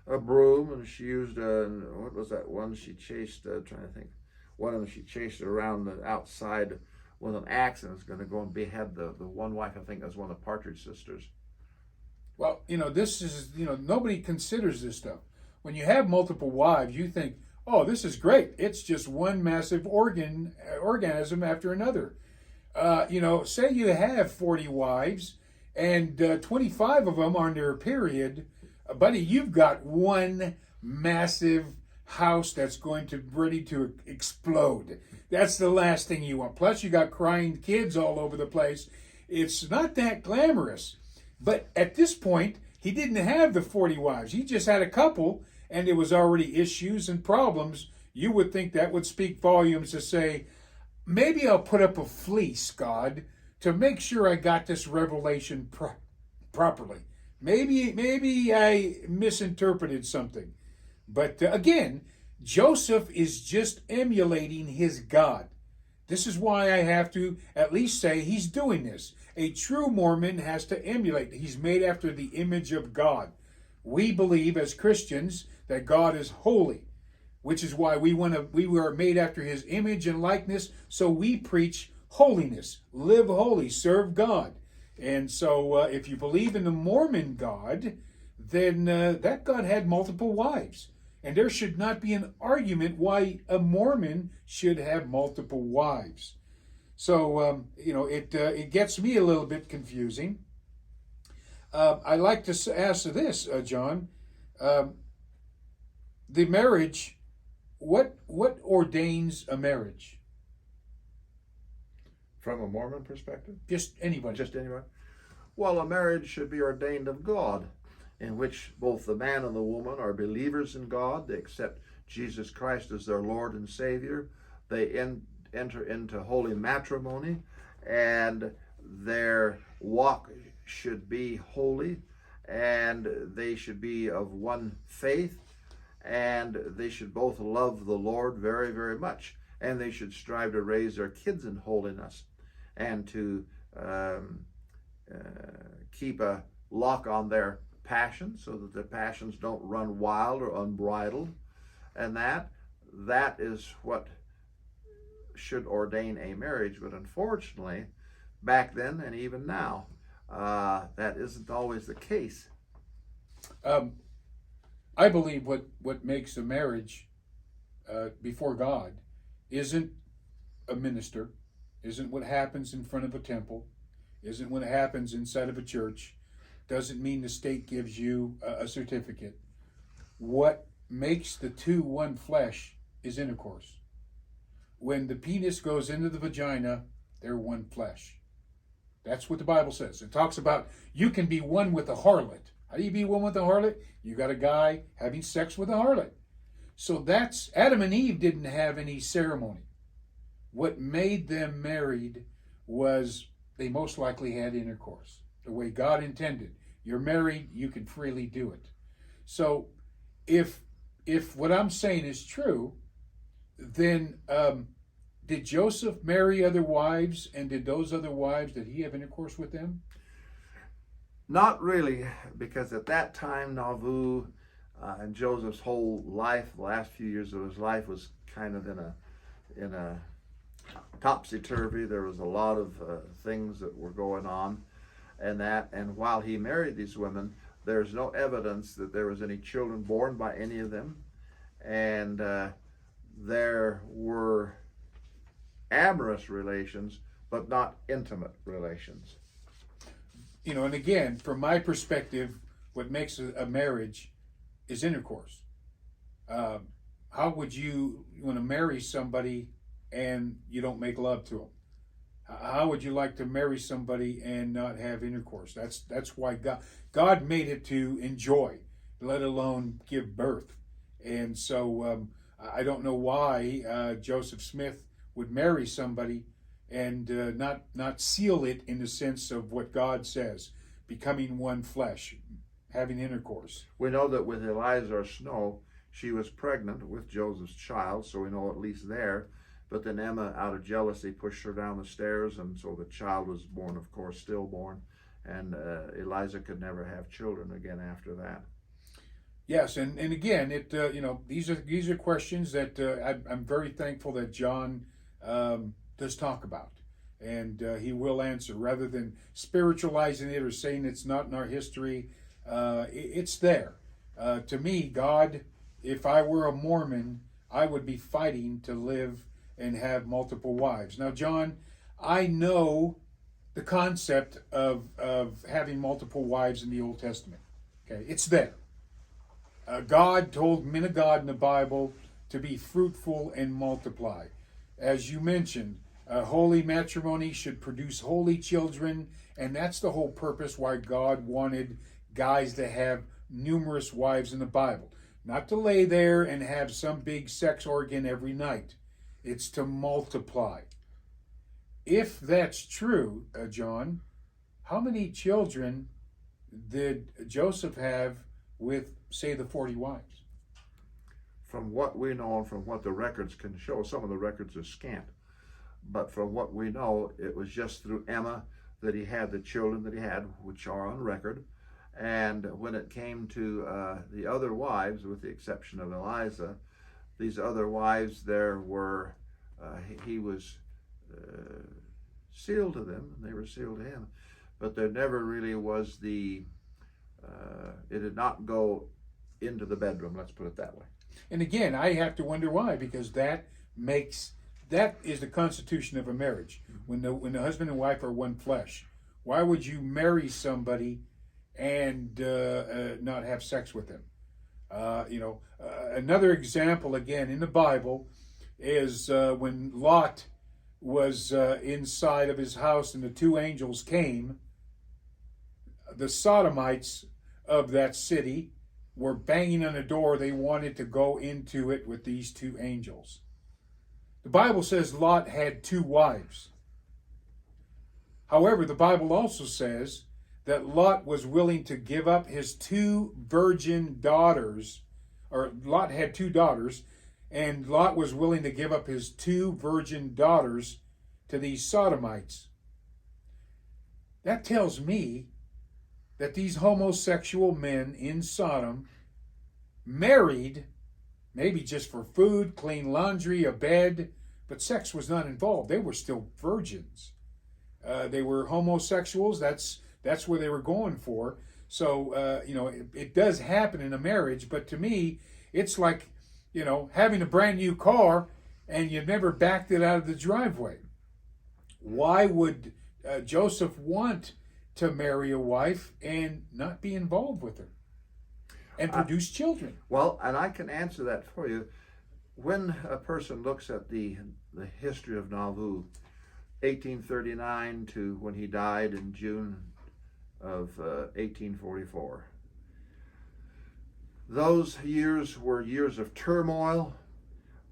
a broom, and she used what was that one she chased? Trying to think. One of them she chased around the outside with an axe, and was going to go and behead the one wife. I think that was one of the Partridge sisters. Well, this is, nobody considers this stuff. When you have multiple wives, you think, oh, this is great. It's just one massive organism after another. Say you have 40 wives and 25 of them are on their period. Buddy, you've got one massive house that's going to ready to explode. That's the last thing you want. Plus, you got crying kids all over the place. It's not that glamorous. But at this point, he didn't have the 40 wives. He just had a couple, and there was already issues and problems. You would think that would speak volumes to say, maybe I'll put up a fleece, God, to make sure I got this revelation properly. Maybe I misinterpreted something. But again, Joseph is just emulating his God. This is why I have to at least say he's doing this. A true Mormon has to emulate. He's made after the image of God. We believe as Christians that God is holy, which is why we were made after his image and likeness, so we preach holiness. Live holy, serve God. And so if you believe in the Mormon God, then that God had multiple wives. And there should not be an argument why a Mormon should have multiple wives. So, it gets me a little bit confusing. I like to ask this, John. The marriage, what ordains a marriage? From a Mormon perspective? Just anybody. Just anyone? Well, a marriage should be ordained of God, in which both the man and the woman are believers in God. They accept Jesus Christ as their Lord and Savior. They enter into holy matrimony, and their walk should be holy, and they should be of one faith, and they should both love the Lord very, very much, and they should strive to raise their kids in holiness and to keep a lock on their passions so that their passions don't run wild or unbridled, and that is what should ordain a marriage. But unfortunately, back then and even now, that isn't always the case. I believe what makes a marriage before God isn't a minister, isn't what happens in front of a temple, isn't what happens inside of a church, doesn't mean the state gives you a certificate. What makes the two one flesh is intercourse. When the penis goes into the vagina, they're one flesh. That's what the Bible says. It talks about you can be one with a harlot. How do you be one with a harlot? You got a guy having sex with a harlot. So that's, Adam and Eve didn't have any ceremony. What made them married was they most likely had intercourse, the way God intended. You're married, you can freely do it. So if what I'm saying is true, then did Joseph marry other wives, and did those other wives, did he have intercourse with them? Not really, because at that time, Nauvoo and Joseph's whole life, the last few years of his life, was kind of in a topsy-turvy. There was a lot of things that were going on, and while he married these women, there's no evidence that there was any children born by any of them, and there were amorous relations, but not intimate relations. You know, and again, from my perspective, what makes a marriage is intercourse. How would you want to marry somebody and you don't make love to them? How would you like to marry somebody and not have intercourse? That's why God made it to enjoy, let alone give birth. And so I don't know why Joseph Smith would marry somebody and not seal it in the sense of what God says, becoming one flesh, having intercourse. We know that with Eliza or Snow, she was pregnant with Joseph's child, so we know at least there. But then Emma, out of jealousy, pushed her down the stairs, and so the child was born, of course, stillborn, and Eliza could never have children again after that. Yes, and again, these are questions that I'm very thankful that John does talk about, and he will answer rather than spiritualizing it or saying it's not in our history. It's there. To me, God, if I were a Mormon, I would be fighting to live and have multiple wives. Now, John, I know the concept of having multiple wives in the Old Testament. Okay, it's there. God told men of God in the Bible to be fruitful and multiply. As you mentioned, holy matrimony should produce holy children, and that's the whole purpose why God wanted guys to have numerous wives in the Bible. Not to lay there and have some big sex organ every night. It's to multiply. If that's true, John, how many children did Joseph have with, say, the 40 wives? From what we know and from what the records can show, some of the records are scant, but from what we know, it was just through Emma that he had the children that he had, which are on record. And when it came to the other wives, with the exception of Eliza, these other wives, he was sealed to them, and they were sealed to him. But there never really was it did not go into the bedroom, let's put it that way. And again, I have to wonder why, because that is the constitution of a marriage. When the husband and wife are one flesh, why would you marry somebody and not have sex with them? Another example, again, in the Bible is when Lot was inside of his house and the two angels came. The Sodomites of that city were banging on the door. They wanted to go into it with these two angels. The Bible says Lot had 2 wives. However, the Bible also says that Lot was willing to give up his 2 virgin daughters, or Lot had 2 daughters, and Lot was willing to give up his 2 virgin daughters to these Sodomites. That tells me that these homosexual men in Sodom married, maybe just for food, clean laundry, a bed, but sex was not involved. They were still virgins. They were homosexuals. That's where they were going for. So, it does happen in a marriage, but to me, it's like, having a brand new car and you've never backed it out of the driveway. Why would Joseph want to marry a wife and not be involved with her and produce children? Well, and I can answer that for you. When a person looks at the history of Nauvoo, 1839 to when he died in June of 1844, those years were years of turmoil.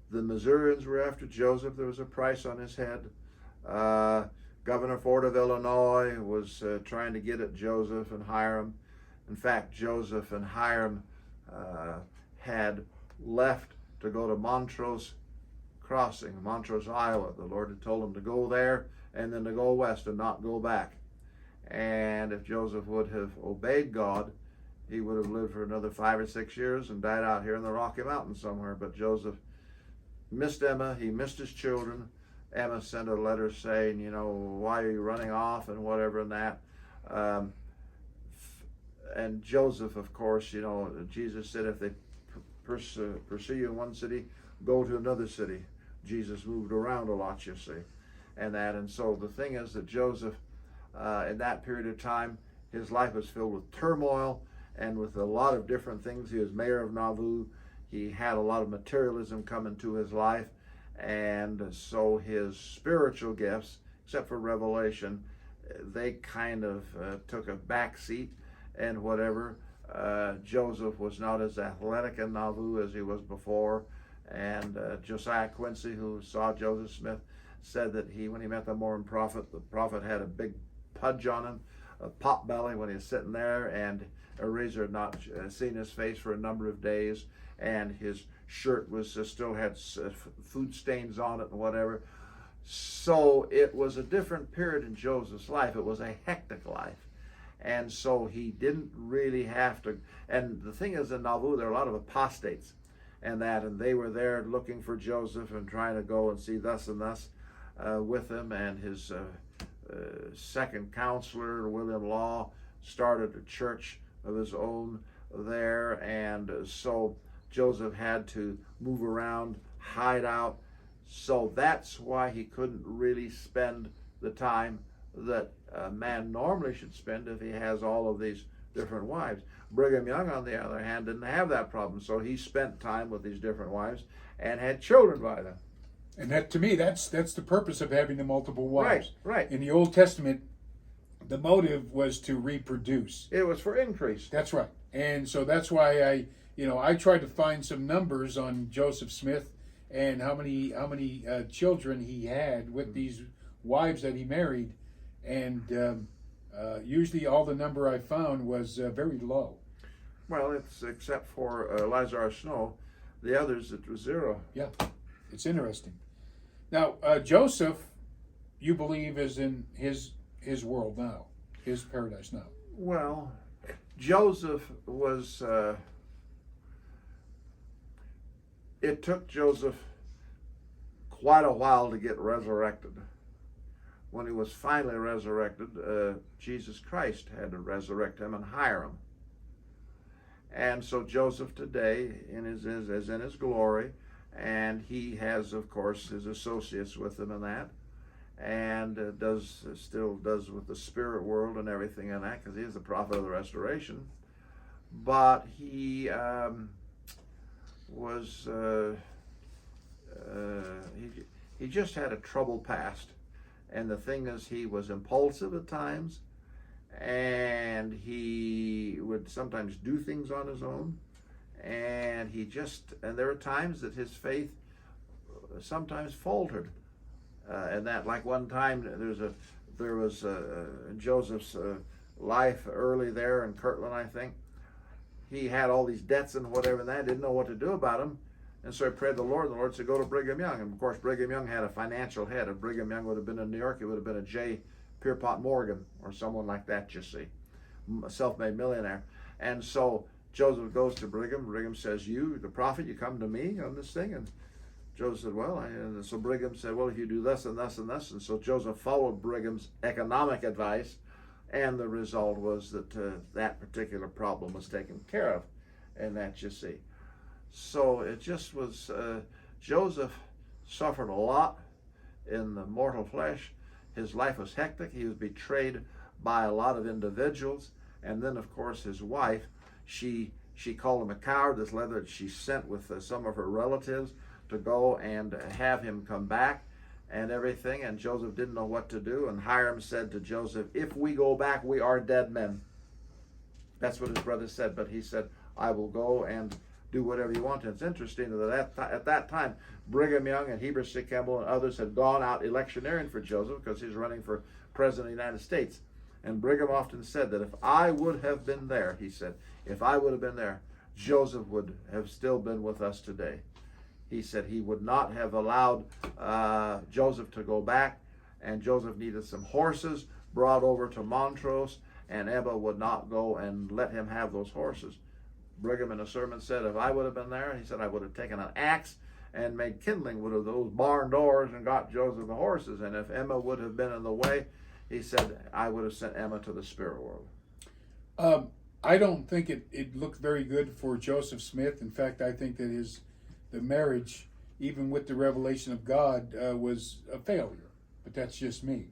The Missourians were after Joseph. There was a price on his head. Governor Ford of Illinois was trying to get at Joseph and Hiram. In fact, Joseph and Hiram had left to go to Montrose Crossing, Montrose, Iowa. The Lord had told them to go there and then to go west and not go back. And if Joseph would have obeyed God, he would have lived for another 5 or 6 years and died out here in the Rocky Mountains somewhere. But Joseph missed Emma. He missed his children. Emma sent a letter saying, you know, why are you running off and whatever and that. And Joseph, of course, you know, Jesus said if they pursue you in one city, go to another city. Jesus moved around a lot, you see, and that. And so the thing is that Joseph, in that period of time, his life was filled with turmoil and with a lot of different things. He was mayor of Nauvoo. He had a lot of materialism come into his life. And so his spiritual gifts, except for revelation, they kind of took a back seat and whatever. Joseph was not as athletic in Nauvoo as he was before. And Josiah Quincy, who saw Joseph Smith, said that when he met the Mormon prophet, the prophet had a big pudge on him, a pot belly when he was sitting there, and a razor had not seen his face for a number of days, and his shirt was still had food stains on it and whatever. So it was a different period in Joseph's life. It was a hectic life. And so he didn't really have to. And the thing is, in Nauvoo, there are a lot of apostates and that, and they were there looking for Joseph and trying to go and see thus and thus with him. And his second counselor, William Law, started a church of his own there. And so Joseph had to move around, hide out. So that's why he couldn't really spend the time that a man normally should spend if he has all of these different wives. Brigham Young, on the other hand, didn't have that problem, so he spent time with these different wives and had children by them. And that, to me, that's the purpose of having the multiple wives. Right. In the Old Testament, the motive was to reproduce. It was for increase. That's right. And so that's why I tried to find some numbers on Joseph Smith and how many children he had with these wives that he married, and usually all the number I found was very low. Well, it's except for Lazarus Snow, the others it was zero. Yeah, it's interesting. Now Joseph, you believe, is in his world now, his paradise now. Well, Joseph was. It took Joseph quite a while to get resurrected. When he was finally resurrected, Jesus Christ had to resurrect him and hire him. And so Joseph today is in his glory, and he has, of course, his associates with him in that, and still does with the spirit world and everything in that, because he is the prophet of the restoration. But he he just had a troubled past. And the thing is, he was impulsive at times, and he would sometimes do things on his own, and there were times that his faith sometimes faltered, and that, like one time there was Joseph's life early there in Kirtland, I think. He had all these debts and whatever, and I didn't know what to do about them. And so I prayed the Lord, and the Lord said, go to Brigham Young. And of course, Brigham Young had a financial head. If Brigham Young would have been in New York, it would have been a J. Pierpont Morgan or someone like that, you see, a self-made millionaire. And so Joseph goes to Brigham. Brigham says, you, the prophet, you come to me on this thing? And Joseph said, well, and so Brigham said, well, if you do this and this and this. And so Joseph followed Brigham's economic advice, and the result was that that particular problem was taken care of, and that, you see. So it just was, Joseph suffered a lot in the mortal flesh. His life was hectic. He was betrayed by a lot of individuals. And then, of course, his wife, she called him a coward. This letter that she sent with some of her relatives to go and have him come back and everything. And Joseph didn't know what to do. And Hiram said to Joseph, "If we go back, we are dead men." That's what his brother said. But he said, "I will go and do whatever you want." And it's interesting that at that time, Brigham Young and Heber C. Kimball and others had gone out electioneering for Joseph because he's running for president of the United States. And Brigham often said that if I would have been there, he said, if I would have been there, Joseph would have still been with us today. He said he would not have allowed Joseph to go back, and Joseph needed some horses brought over to Montrose, and Emma would not go and let him have those horses. Brigham in a sermon said, if I would have been there, he said, I would have taken an axe and made kindling wood of those barn doors and got Joseph the horses. And if Emma would have been in the way, he said, I would have sent Emma to the spirit world. I don't think it looked very good for Joseph Smith. In fact, I think that the marriage, even with the revelation of God, was a failure. But that's just me.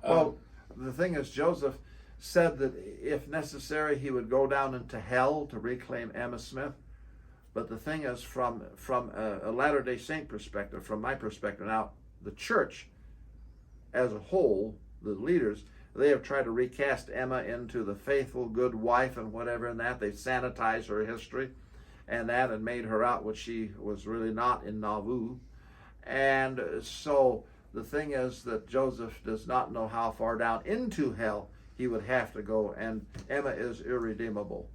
Well, the thing is, Joseph said that if necessary, he would go down into hell to reclaim Emma Smith. But the thing is, from a Latter-day Saint perspective, from my perspective, now the church as a whole, the leaders, they have tried to recast Emma into the faithful, good wife and whatever and that. They've sanitized her history and that and made her out what she was really not in Nauvoo. And so the thing is that Joseph does not know how far down into hell he would have to go, and Emma is irredeemable.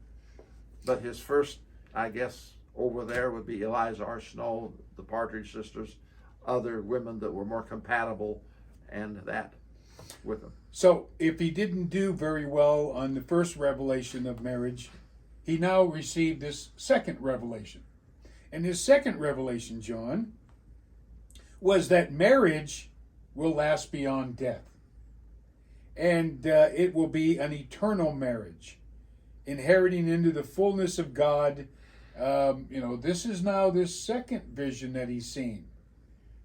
But his first, I guess, over there would be Eliza R. Snow, the Partridge Sisters, other women that were more compatible and that with him. So if he didn't do very well on the first revelation of marriage, he now received this second revelation. And his second revelation, John, was that marriage will last beyond death. And it will be an eternal marriage, inheriting into the fullness of God. This is now this second vision that he's seen.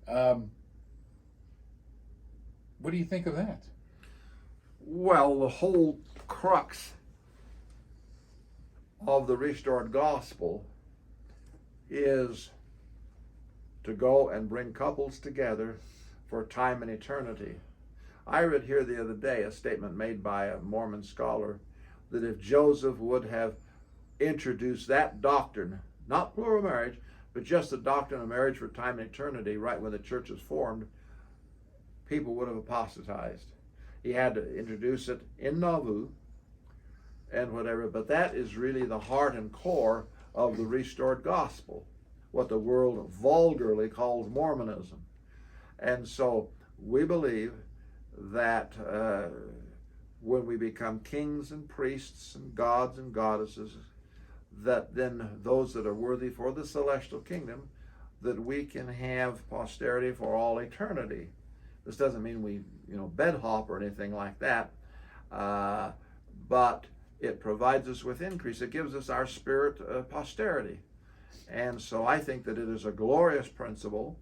What do you think of that? Well, the whole crux of the restored gospel is to go and bring couples together for time and eternity. I read here the other day a statement made by a Mormon scholar that if Joseph would have introduced that doctrine, not plural marriage, but just the doctrine of marriage for time and eternity, right when the church was formed, people would have apostatized. He had to introduce it in Nauvoo and whatever, but that is really the heart and core of the restored gospel, what the world vulgarly calls Mormonism. And so we believe that when we become kings and priests and gods and goddesses, that then those that are worthy for the celestial kingdom, that we can have posterity for all eternity. This doesn't mean we, bed hop or anything like that, but it provides us with increase. It gives us our spirit posterity. And so I think that it is a glorious principle.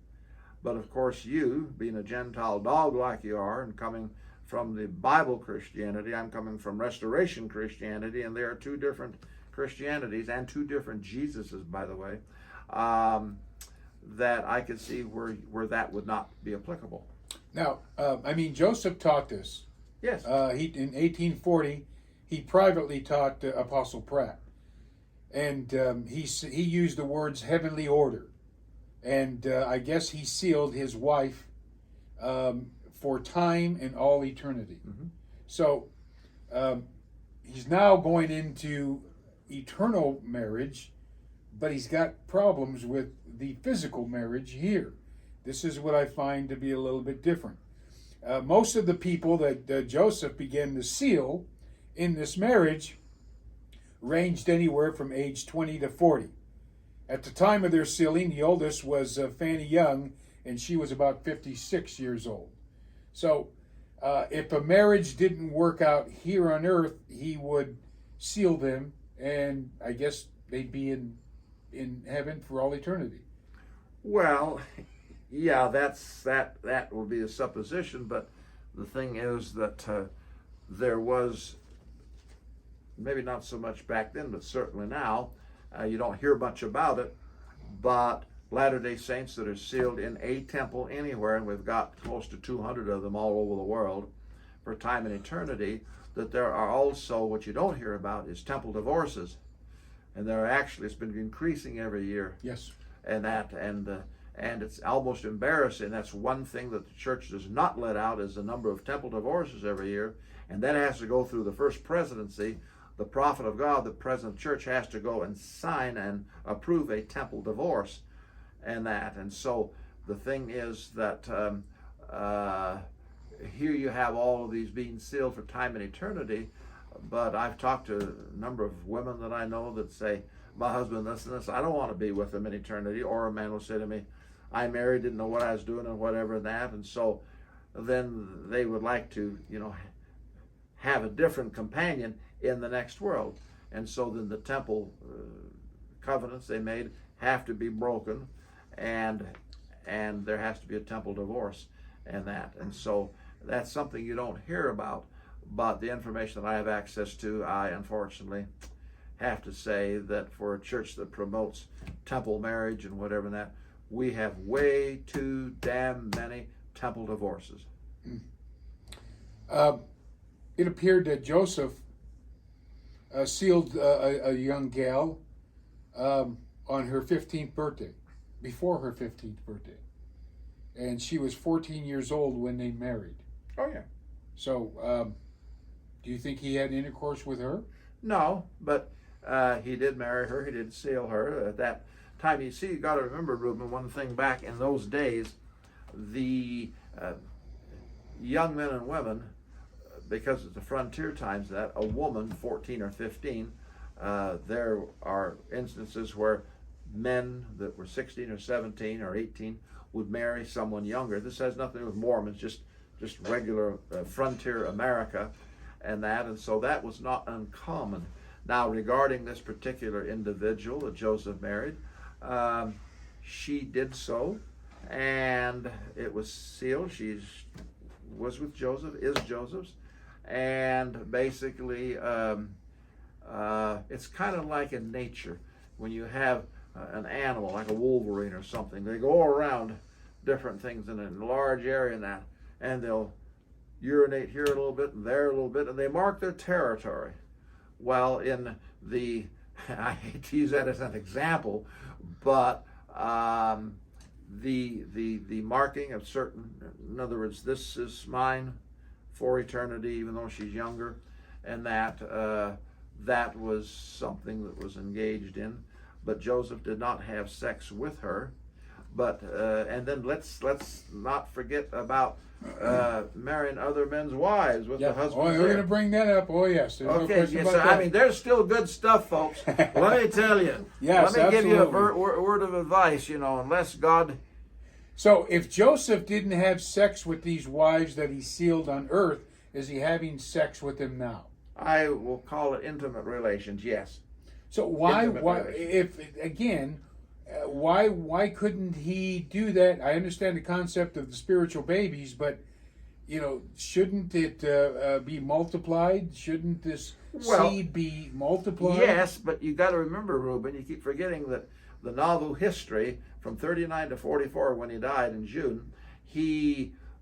But of course, you, being a Gentile dog like you are, and coming from the Bible Christianity, I'm coming from Restoration Christianity, and there are two different Christianities and two different Jesuses, by the way, that I could see where that would not be applicable. Now, Joseph taught this. Yes. In 1840, he privately taught Apostle Pratt, and he used the words heavenly order. And I guess he sealed his wife for time and all eternity. Mm-hmm. So he's now going into eternal marriage, but he's got problems with the physical marriage here. This is what I find to be a little bit different. Most of the people that Joseph began to seal in this marriage ranged anywhere from age 20 to 40. At the time of their sealing, the oldest was Fanny Young, and she was about 56 years old. So if a marriage didn't work out here on earth, he would seal them, and I guess they'd be in heaven for all eternity. Well, yeah, that will be a supposition, but the thing is that there was, maybe not so much back then, but certainly now, you don't hear much about it, but Latter-day Saints that are sealed in a temple anywhere, and we've got close to 200 of them all over the world for time and eternity, that there are also, what you don't hear about is temple divorces. And there are actually, it's been increasing every year. Yes. And it's almost embarrassing. That's one thing that the church does not let out, is the number of temple divorces every year. And that has to go through the first presidency. The prophet of God, the president of the church, has to go and sign and approve a temple divorce. And so the thing is that here you have all of these being sealed for time and eternity, but I've talked to a number of women that I know that say, my husband this and this, I don't want to be with him in eternity. Or a man will say to me, I married, didn't know what I was doing and whatever and that, and so then they would like to, have a different companion in the next world. And so then the temple covenants they made have to be broken, and there has to be a temple divorce and that. And so that's something you don't hear about, but the information that I have access to, I unfortunately have to say that for a church that promotes temple marriage and whatever that, we have way too damn many temple divorces. It appeared that Joseph sealed a young gal on her 15th birthday, before her 15th birthday. And she was 14 years old when they married. Oh, yeah. So, do you think he had intercourse with her? No, but he did marry her. He did seal her at that time. You see, you got to remember, Ruben, one thing back in those days, the young men and women, because it's the frontier times, that a woman, 14 or 15, there are instances where men that were 16 or 17 or 18 would marry someone younger. This has nothing to do with Mormons, just regular frontier America and that, and so that was not uncommon. Now, regarding this particular individual that Joseph married, she did so, and it was sealed. She was with Joseph, is Joseph's, and basically it's kind of like in nature when you have an animal like a wolverine or something. They go around different things in a large area and they'll urinate here a little bit and there a little bit, and they mark their territory. Well, in the, I hate to use that as an example, but the marking of certain, in other words, this is mine for eternity, even though she's younger, and that was something that was engaged in. But Joseph did not have sex with her. But and then let's not forget about marrying other men's wives with the husbands. Oh, we're going to bring that up. Oh, yes. There's no question yes, about that. I mean, there's still good stuff, folks. Let me tell you. Yes, let me give you a absolutely. word of advice. Unless God. So, if Joseph didn't have sex with these wives that he sealed on earth, is he having sex with them now? I will call it intimate relations. Yes. So why couldn't he do that? I understand the concept of the spiritual babies, but shouldn't it be multiplied? Shouldn't this seed be multiplied? Yes, but you got to remember, Ruben, you keep forgetting that the Nauvoo history from 39 to 44, when he died in June,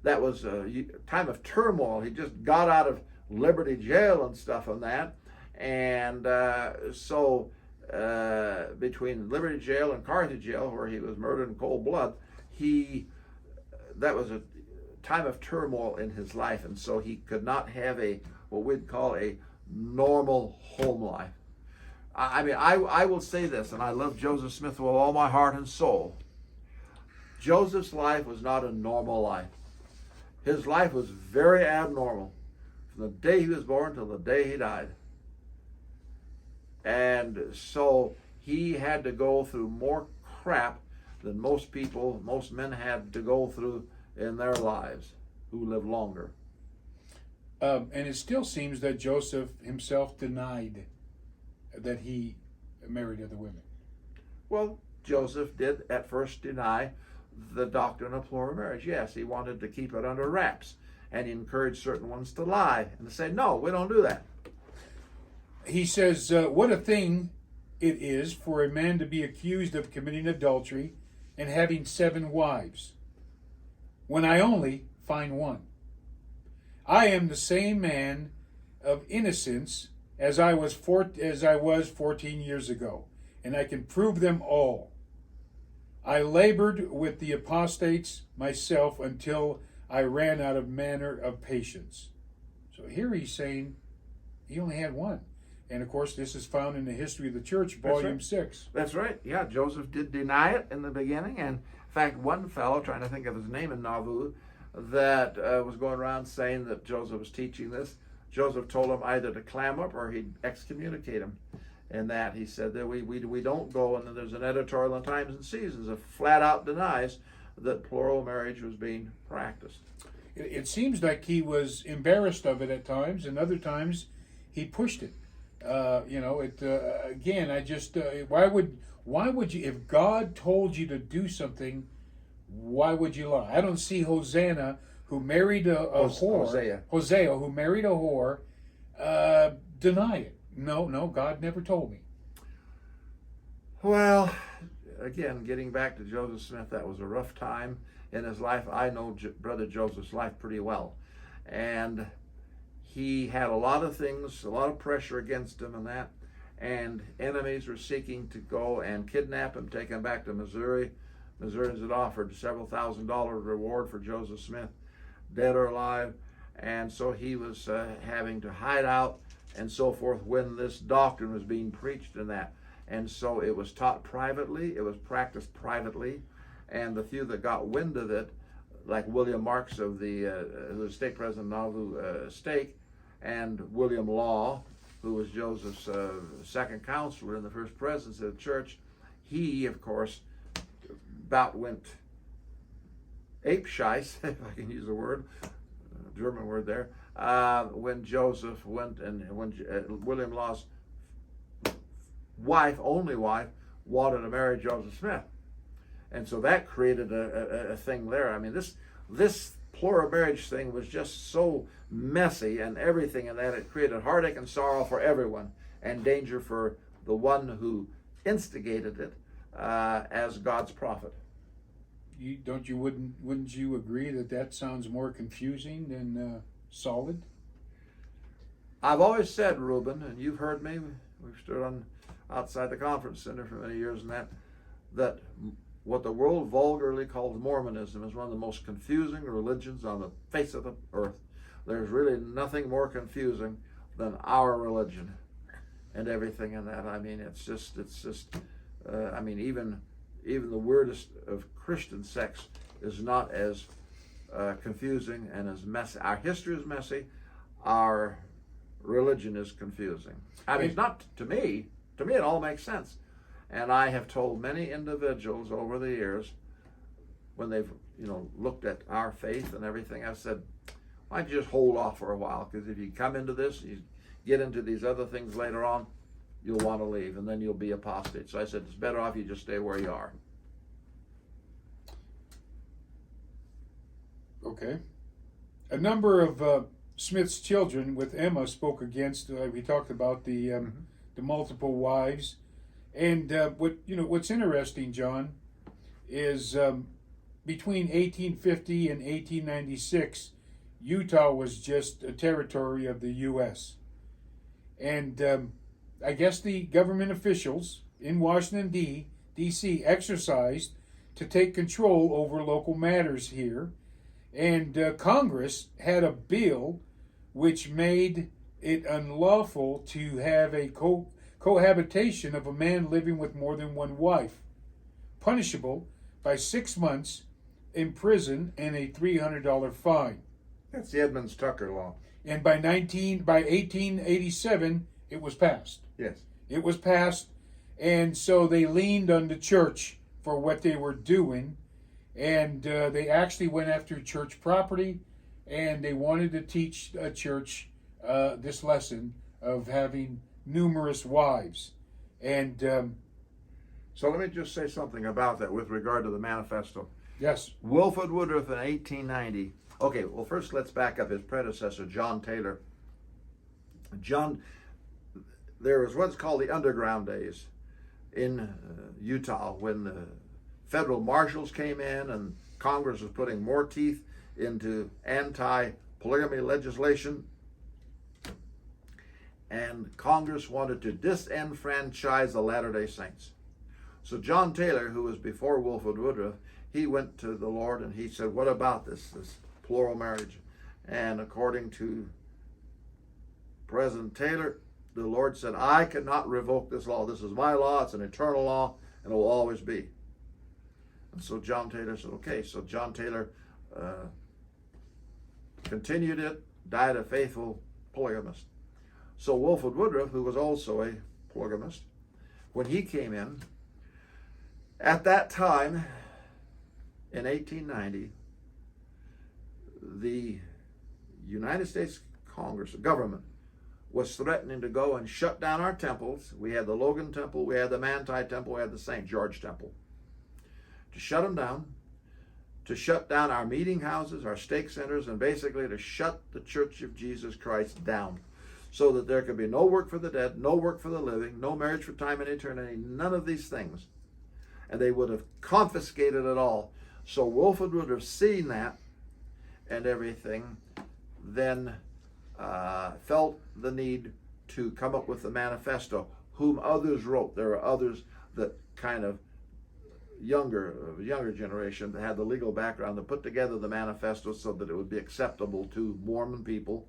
that was a time of turmoil. He just got out of Liberty Jail and stuff on that. And so between Liberty Jail and Carthage Jail, where he was murdered in cold blood, that was a time of turmoil in his life, and so he could not have what we'd call a normal home life. I will say this, and I love Joseph Smith with all my heart and soul. Joseph's life was not a normal life. His life was very abnormal from the day he was born till the day he died. And so he had to go through more crap than most men had to go through in their lives who lived longer. And it still seems that Joseph himself denied that he married other women. Well, Joseph did at first deny the doctrine of plural marriage. Yes, he wanted to keep it under wraps. and he encouraged certain ones to lie and to say, no, we don't do that. He says, what a thing it is for a man to be accused of committing adultery and having 7 wives, when I only find one. I am the same man of innocence as I was 14 years ago, and I can prove them all. I labored with the apostates myself until I ran out of manner of patience. So here he's saying he only had one. And of course, this is found in the History of the Church, Volume 6. That's right. Yeah, Joseph did deny it in the beginning. And in fact, one fellow, trying to think of his name in Nauvoo, that was going around saying that Joseph was teaching this, Joseph told him either to clam up or he'd excommunicate him. And that he said that we don't go, and then there's an editorial in Times and Seasons that flat out denies that plural marriage was being practiced. It seems like he was embarrassed of it at times, and other times he pushed it. Again, I just why would you, if God told you to do something, why would you lie? I don't see Hosanna, who married a whore, Hosea, who married a whore, deny it. No, God never told me. Well, again, getting back to Joseph Smith, that was a rough time in his life. I know Brother Joseph's life pretty well, and he had a lot of things, a lot of pressure against him and enemies were seeking to go and kidnap him, take him back to Missouri. Missourians had offered several $1,000 reward for Joseph Smith, dead or alive, and so he was having to hide out and so forth when this doctrine was being preached in that. And so it was taught privately, it was practiced privately, and the few that got wind of it, like William Marks of who was state president of Nauvoo Stake, and William Law, who was Joseph's second counselor in the first presidency of the church, he, of course, about went ape-shite, if I can use the word, German word there, when Joseph went and when William Law's only wife, wanted to marry Joseph Smith. And so that created a thing there. I mean, this plural marriage thing was just so messy and everything, and that it created heartache and sorrow for everyone and danger for the one who instigated it as God's prophet. Wouldn't you agree that sounds more confusing than solid? I've always said, Ruben, and you've heard me, we've stood outside the conference center for many years, and that what the world vulgarly calls Mormonism is one of the most confusing religions on the face of the earth. There's really nothing more confusing than our religion and everything in that. I mean, it's just I mean, even the weirdest of Christian sects is not as confusing and as messy. Our history is messy. Our religion is confusing. I mean, it's not to me. To me, it all makes sense. And I have told many individuals over the years, when they've looked at our faith and everything, I've said, why don't you just hold off for a while? Because if you come into this, you get into these other things later on, you'll want to leave, and then you'll be apostate. So I said, it's better off you just stay where you are. Okay. A number of Smith's children with Emma spoke against. We talked about the multiple wives, and what's interesting, John, is between 1850 and 1896, Utah was just a territory of the U.S. And I guess the government officials in Washington, D.C. exercised to take control over local matters here. And Congress had a bill which made it unlawful to have a cohabitation of a man living with more than one wife, punishable by 6 months in prison and a $300 fine. That's the Edmunds-Tucker law. And by 1887, it was passed. Yes. It was passed, and so they leaned on the church for what they were doing, and they actually went after church property, and they wanted to teach a church this lesson of having numerous wives. And so let me just say something about that with regard to the manifesto. Yes. Wilford Woodruff in 1890. Okay, well, first let's back up his predecessor, John Taylor. There was what's called the Underground Days in Utah when the federal marshals came in and Congress was putting more teeth into anti-polygamy legislation. And Congress wanted to disenfranchise the Latter-day Saints. So John Taylor, who was before Wilford Woodruff, he went to the Lord and he said, what about this plural marriage? And according to President Taylor, the Lord said, I cannot revoke this law. This is my law. It's an eternal law, and it will always be. And so John Taylor said, okay. So John Taylor continued it, died a faithful polygamist. So Wilford Woodruff, who was also a polygamist, when he came in, at that time, in 1890, the United States Congress, the government, was threatening to go and shut down our temples. We had the Logan Temple, we had the Manti Temple, we had the St. George Temple. To shut them down, to shut down our meeting houses, our stake centers, and basically to shut the Church of Jesus Christ down so that there could be no work for the dead, no work for the living, no marriage for time and eternity, none of these things. And they would have confiscated it all. So Wilford would have seen that and everything, then felt the need to come up with the manifesto, whom others wrote. There are others that kind of younger generation that had the legal background to put together the manifesto so that it would be acceptable to Mormon people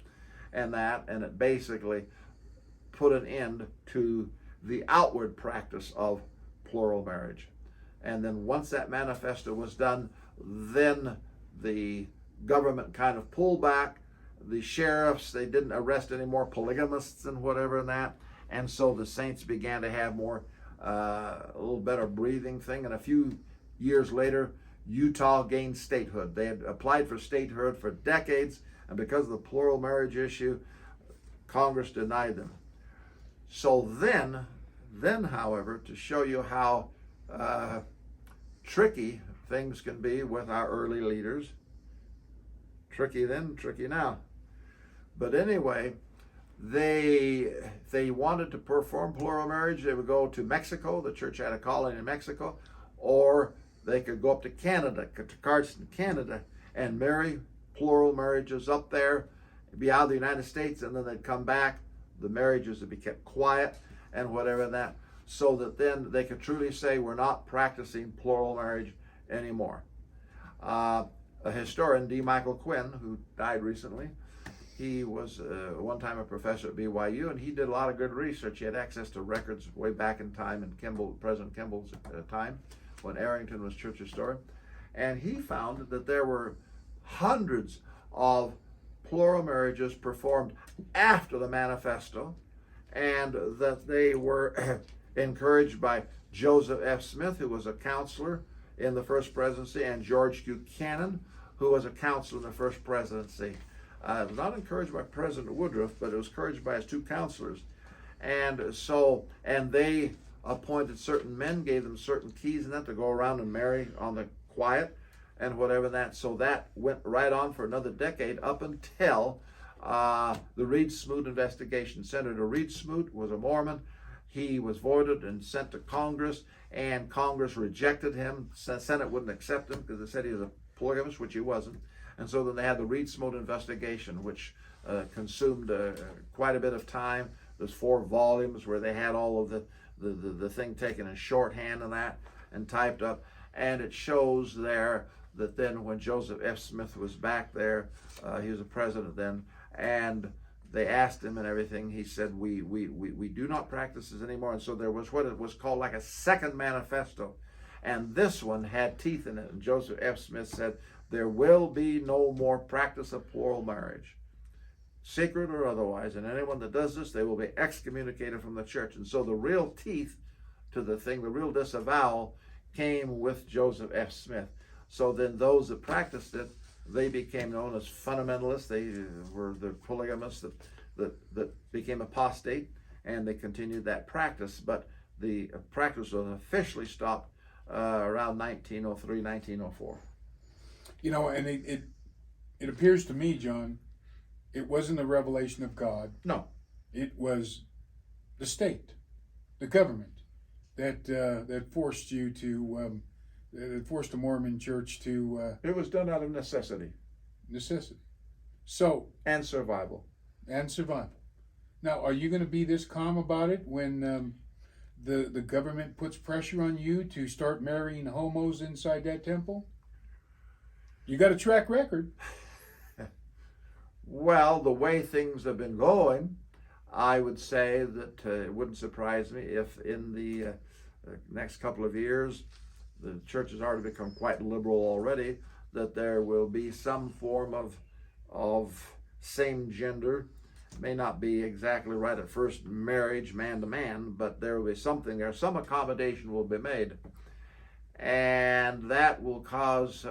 and it basically put an end to the outward practice of plural marriage. And then once that manifesto was done, then the government kind of pulled back. The sheriffs, they didn't arrest any more polygamists and whatever and that. And so the saints began to have more, a little better breathing thing. And a few years later, Utah gained statehood. They had applied for statehood for decades, and because of the plural marriage issue, Congress denied them. So then, however, to show you how tricky things can be with our early leaders, tricky then, tricky now. But anyway, they wanted to perform plural marriage. They would go to Mexico. The church had a colony in Mexico, or they could go up to Canada, to Carson, Canada, and marry plural marriages up there, be out of the United States, and then they'd come back. The marriages would be kept quiet and whatever that, so that then they could truly say we're not practicing plural marriage anymore. A historian, D. Michael Quinn, who died recently, he was one time a professor at BYU, and he did a lot of good research. He had access to records way back in time in President Kimball's time, when Arrington was church historian. And he found that there were hundreds of plural marriages performed after the manifesto, and that they were encouraged by Joseph F. Smith, who was a counselor in the first presidency, and George Q. Cannon, who was a counselor in the first presidency. It was not encouraged by President Woodruff, but it was encouraged by his two counselors. And they appointed certain men, gave them certain keys and that to go around and marry on the quiet and whatever that. So that went right on for another decade up until the Reed Smoot investigation. Senator Reed Smoot was a Mormon. He was voted and sent to Congress, and Congress rejected him. Senate wouldn't accept him because they said he was a polygamist, which he wasn't. And so then they had the Reed Smoot investigation, which consumed quite a bit of time. There's 4 volumes where they had all of the thing taken in shorthand and that and typed up. And it shows there that then when Joseph F. Smith was back there, he was a president then, and they asked him and everything, he said, we do not practice this anymore. And so there was what it was called like a second manifesto. And this one had teeth in it. And Joseph F. Smith said, there will be no more practice of plural marriage, sacred or otherwise. And anyone that does this, they will be excommunicated from the church. And so the real teeth to the thing, the real disavowal, came with Joseph F. Smith. So then those that practiced it, they became known as fundamentalists. They were the polygamists that became apostate, and they continued that practice. But the practice was officially stopped around 1903, 1904. And it appears to me, John, it wasn't a revelation of God. No. It was the state, the government, that forced you to, that forced the Mormon Church to. It was done out of necessity. Necessity. So. And survival. And survival. Now, are you going to be this calm about it when the government puts pressure on you to start marrying homos inside that temple? You got a track record. Well, the way things have been going, I would say that it wouldn't surprise me if in the next couple of years, the church has already become quite liberal already, that there will be some form of same gender. May not be exactly right at first, marriage man to man, but there will be something there. Some accommodation will be made. And that will cause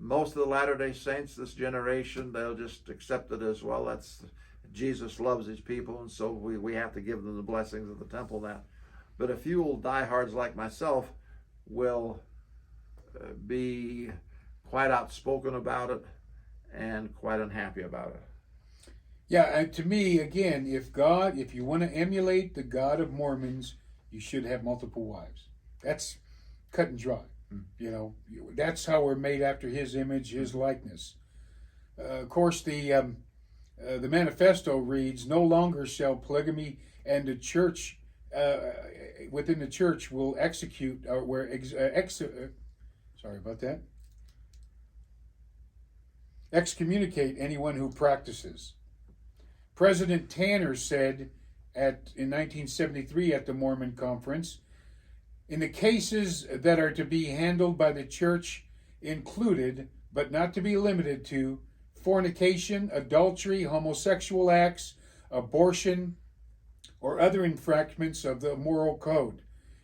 most of the Latter-day Saints, this generation, they'll just accept it as, well, that's Jesus loves his people, and so we have to give them the blessings of the temple now. But a few old diehards like myself will be quite outspoken about it and quite unhappy about it. Yeah, and to me, again, if you want to emulate the God of Mormons, you should have multiple wives. That's cut and dry. That's how we're made after his image, his likeness. Of course, the manifesto reads, "No longer shall polygamy, and the church within the church will execute excommunicate anyone who practices." President Tanner said in 1973 at the Mormon Conference, "In the cases that are to be handled by the church included, but not to be limited to, fornication, adultery, homosexual acts, abortion, or other infractions of the moral code."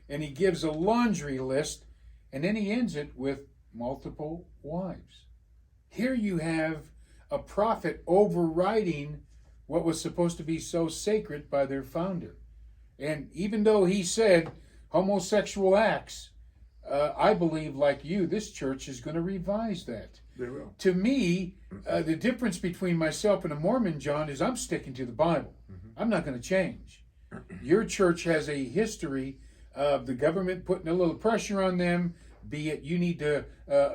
And he gives a laundry list, and then he ends it with multiple wives. Here you have a prophet overriding what was supposed to be so sacred by their founder. And even though he said homosexual acts, I believe, like you, this church is going to revise that. They will. To me, the difference between myself and a Mormon, John, is I'm sticking to the Bible. I'm not going to change. Your church has a history of the government putting a little pressure on them, be it you need to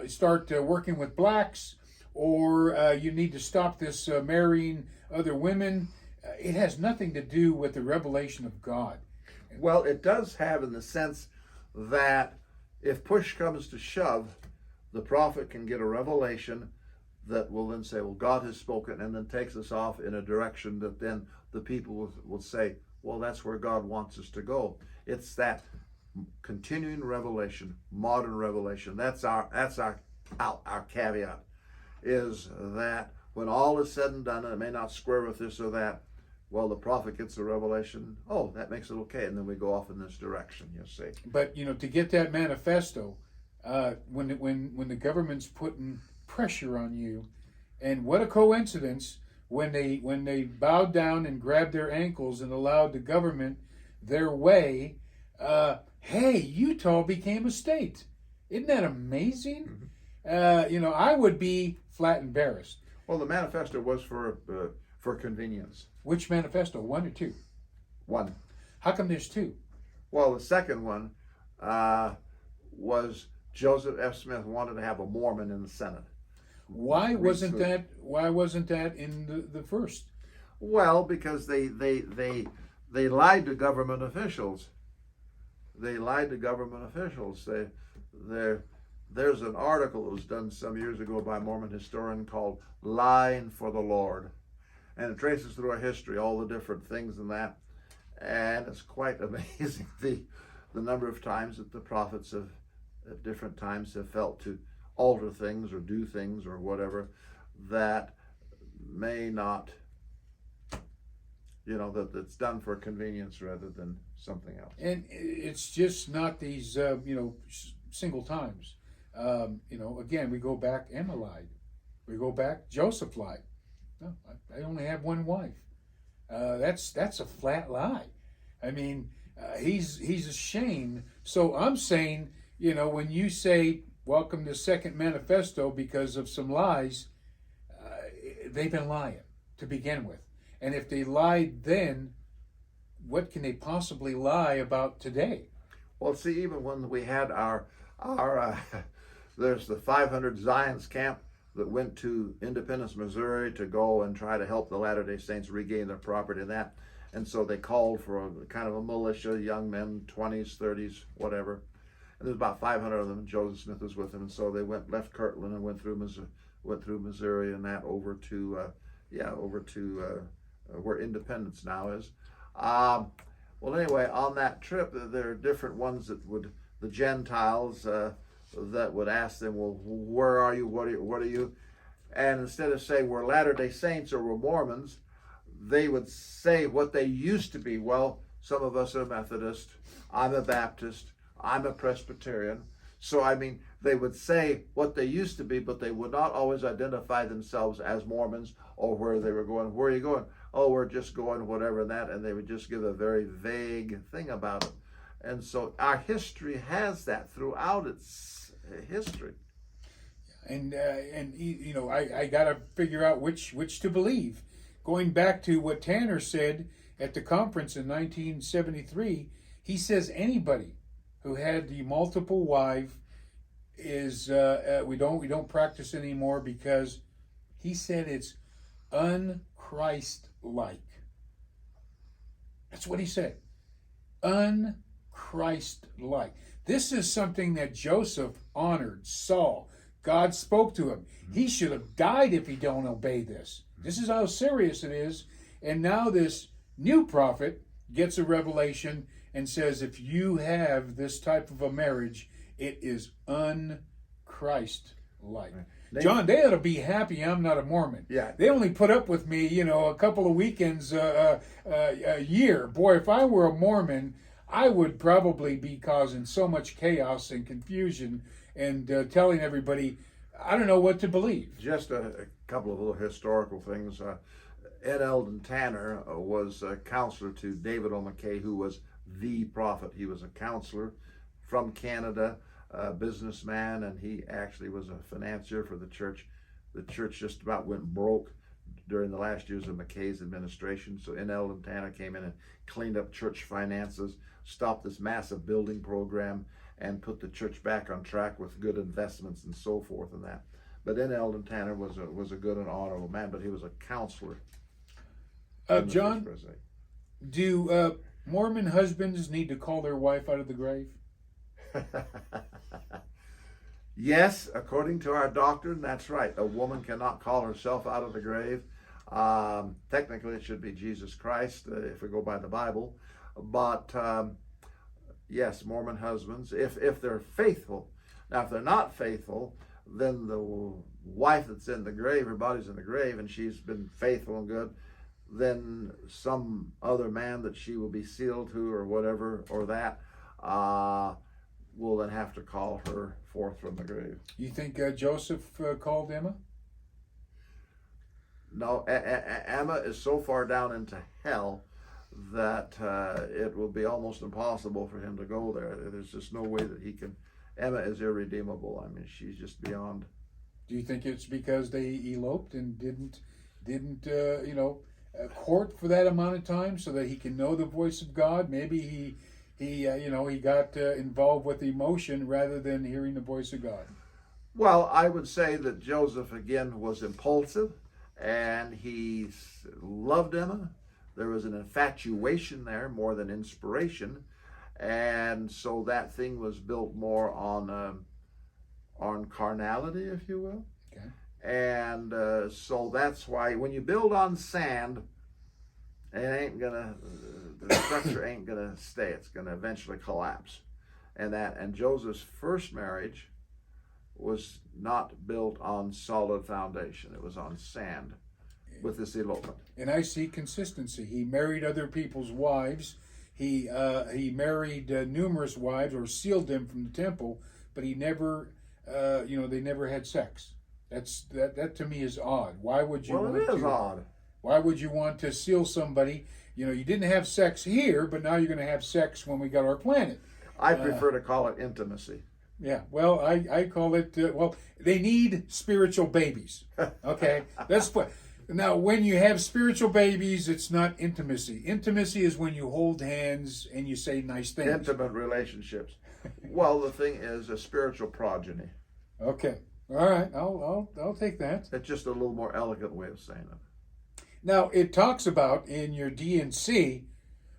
start working with blacks, or you need to stop this marrying other women. It has nothing to do with the revelation of God. Well, it does have, in the sense that if push comes to shove, the prophet can get a revelation that will then say, well, God has spoken, and then takes us off in a direction that then the people will say, well, that's where God wants us to go. It's that continuing revelation, modern revelation. That's our caveat, is that when all is said and done, and it may not square with this or that, well, the prophet gets the revelation, oh, that makes it okay, and then we go off in this direction, you see. But, to get that manifesto, when the government's putting pressure on you, and what a coincidence when they bowed down and grabbed their ankles and allowed the government their way, hey, Utah became a state. Isn't that amazing? I would be flat embarrassed. Well, the manifesto was for convenience. Which manifesto, 1 or 2? 1. How come there's 2? Well, the second one was Joseph F. Smith wanted to have a Mormon in the Senate. Why wasn't that in the first? Well, because they lied to government officials. There's an article that was done some years ago by a Mormon historian called "Lying for the Lord," and it traces through our history all the different things in that, and it's quite amazing the number of times that the prophets have at different times have felt to alter things or do things or whatever that may not, that it's done for convenience rather than something else. And it's just not these single times. Again, we go back, Emma lied. We go back, Joseph lied. No, I only have one wife. That's a flat lie. I mean, he's ashamed. So I'm saying, when you say, welcome the second manifesto because of some lies. They've been lying to begin with. And if they lied then, what can they possibly lie about today? Well, see, even when we had our there's the 500 Zions camp that went to Independence, Missouri to go and try to help the Latter-day Saints regain their property and that. And so they called for a kind of a militia, young men, 20s, 30s, whatever. And there's about 500 of them, and Joseph Smith was with them. And so they left Kirtland and went through Missouri and that over to where Independence now is. Well, anyway, on that trip, there are different ones the Gentiles that would ask them, well, where are you? What are you? And instead of saying we're Latter-day Saints or we're Mormons, they would say what they used to be. Well, some of us are Methodist. I'm a Baptist. I'm a Presbyterian. So, I mean, they would say what they used to be, but they would not always identify themselves as Mormons or where they were going. Where are you going? Oh, we're just going whatever and that. And they would just give a very vague thing about it. And so our history has that throughout its history. And you know, I got to figure out which to believe. Going back to what Tanner said at the conference in 1973, he says anybody who had the multiple wife is we don't practice anymore because he said it's un-Christ-like. That's what he said. Un-Christ-like. This is something that Joseph honored, saw. God spoke to him. He should have died if he don't obey this. This is how serious it is. And now this new prophet gets a revelation and says, if you have this type of a marriage, it is un-Christ-like. Right. John, they ought to be happy I'm not a Mormon. Yeah. They only put up with me, you know, a couple of weekends a year. Boy, if I were a Mormon, I would probably be causing so much chaos and confusion and telling everybody, I don't know what to believe. Just a couple of little historical things. Ed Eldon Tanner was a counselor to David O. McKay, who was the prophet. He was a counselor from Canada, a businessman, and he actually was a financier for the church. The church just about went broke during the last years of McKay's administration. So Ed Eldon Tanner came in and cleaned up church finances, stopped this massive building program, and put the church back on track with good investments and so forth and that. But then Eldon Tanner was a good and honorable man, but he was a counselor. John, do Mormon husbands need to call their wife out of the grave? Yes, according to our doctrine, that's right. A woman cannot call herself out of the grave. Technically, it should be Jesus Christ if we go by the Bible. But yes, Mormon husbands, if they're faithful. Now, if they're not faithful, then the wife that's in the grave, her body's in the grave, and she's been faithful and good, then some other man that she will be sealed to or whatever, or that, will then have to call her forth from the grave. You think Joseph called Emma? No, Emma is so far down into hell that it will be almost impossible for him to go there. There's just no way that he can. Emma is irredeemable. I mean, she's just beyond. Do you think it's because they eloped and didn't court for that amount of time so that he can know the voice of God? Maybe he got involved with emotion rather than hearing the voice of God. Well, I would say that Joseph again was impulsive, and he loved Emma. There was an infatuation there more than inspiration, and so that thing was built more on carnality, if you will. Okay. And so that's why when you build on sand, the structure ain't gonna stay. It's gonna eventually collapse. And Joseph's first marriage was not built on solid foundation. It was on sand with this elopement. And I see consistency. He married other people's wives. He married numerous wives or sealed them from the temple, but he never, they never had sex. That to me is odd. Why would you? Well, it is odd. Why would you want to seal somebody? You know, you didn't have sex here, but now you're going to have sex when we got our planet. I prefer to call it intimacy. Yeah, well, I call it, well, they need spiritual babies. Okay, that's what. Now, when you have spiritual babies, it's not intimacy. Intimacy is when you hold hands and you say nice things. Intimate relationships. Well, the thing is a spiritual progeny. Okay, all right, I'll take that. It's just a little more elegant way of saying it. Now, it talks about in your D&C,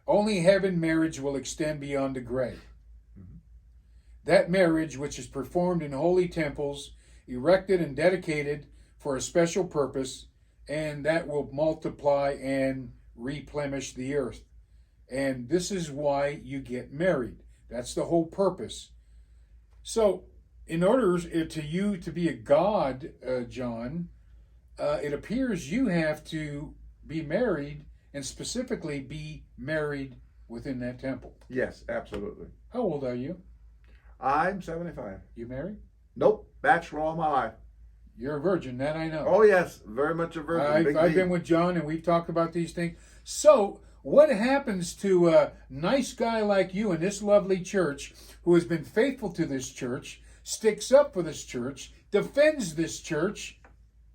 only heaven marriage will extend beyond the grave. That marriage, which is performed in holy temples, erected and dedicated for a special purpose, and that will multiply and replenish the earth. And this is why you get married. That's the whole purpose. So, in order to you to be a god, John, it appears you have to be married, and specifically be married within that temple. Yes, absolutely. How old are you? I'm 75. You married? Nope, bachelor all my life. You're a virgin, that I know. Oh yes, very much a virgin. I've been with John and we've talked about these things. So, what happens to a nice guy like you in this lovely church who has been faithful to this church, sticks up for this church, defends this church,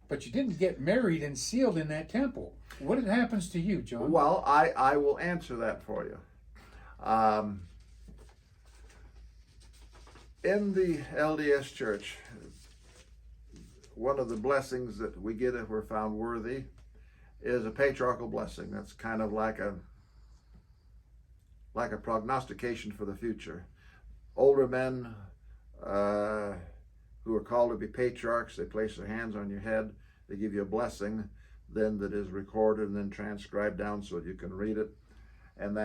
but you didn't get married and sealed in that temple? What happens to you, John? Well, I will answer that for you. In the LDS Church, one of the blessings that we get if we're found worthy is a patriarchal blessing. That's kind of like a prognostication for the future. Older men who are called to be patriarchs, they place their hands on your head, they give you a blessing then that is recorded and then transcribed down so that you can read it. And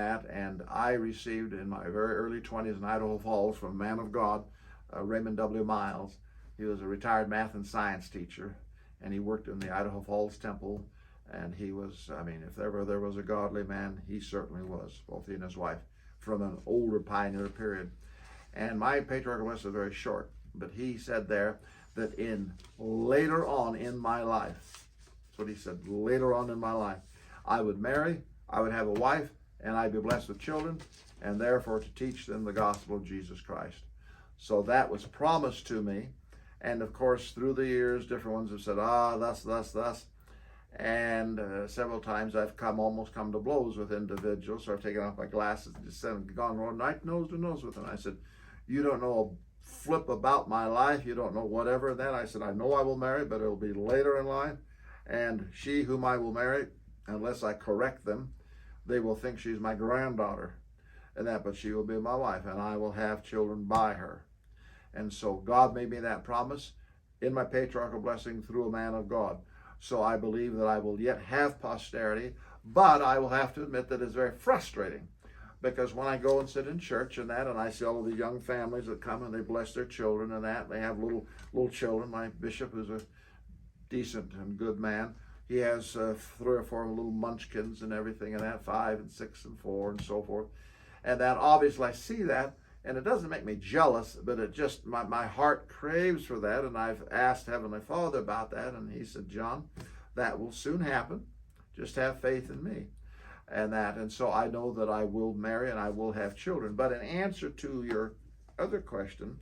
I received in my very early 20s in Idaho Falls from a man of God, Raymond W. Miles. He was a retired math and science teacher, and he worked in the Idaho Falls Temple, and he was, I mean, if ever there was a godly man, he certainly was, both he and his wife, from an older pioneer period. And my patriarchal blessing is very short, but he said there that later on in my life, that's what he said, later on in my life, I would marry, I would have a wife, and I'd be blessed with children, and therefore to teach them the gospel of Jesus Christ. So that was promised to me. And of course, through the years, different ones have said, thus. And several times I've almost come to blows with individuals. So I've taken off my glasses and just gone right nose to nose with them. I said, you don't know a flip about my life. You don't know whatever. Then I said, I know I will marry, but it'll be later in life. And she whom I will marry, unless I correct them, they will think she's my granddaughter, but she will be my wife, and I will have children by her. And so God made me that promise in my patriarchal blessing through a man of God. So I believe that I will yet have posterity, but I will have to admit that it's very frustrating, because when I go and sit in church and I see all of the young families that come and they bless their children and they have little children. My bishop, who's a decent and good man, he has 3 or 4 little munchkins and everything, and 5 and 6 and 4 and so forth. And that obviously I see that, and it doesn't make me jealous, but it just, my heart craves for that. And I've asked Heavenly Father about that, and he said, John, that will soon happen. Just have faith in me. And so I know that I will marry and I will have children. But in answer to your other question,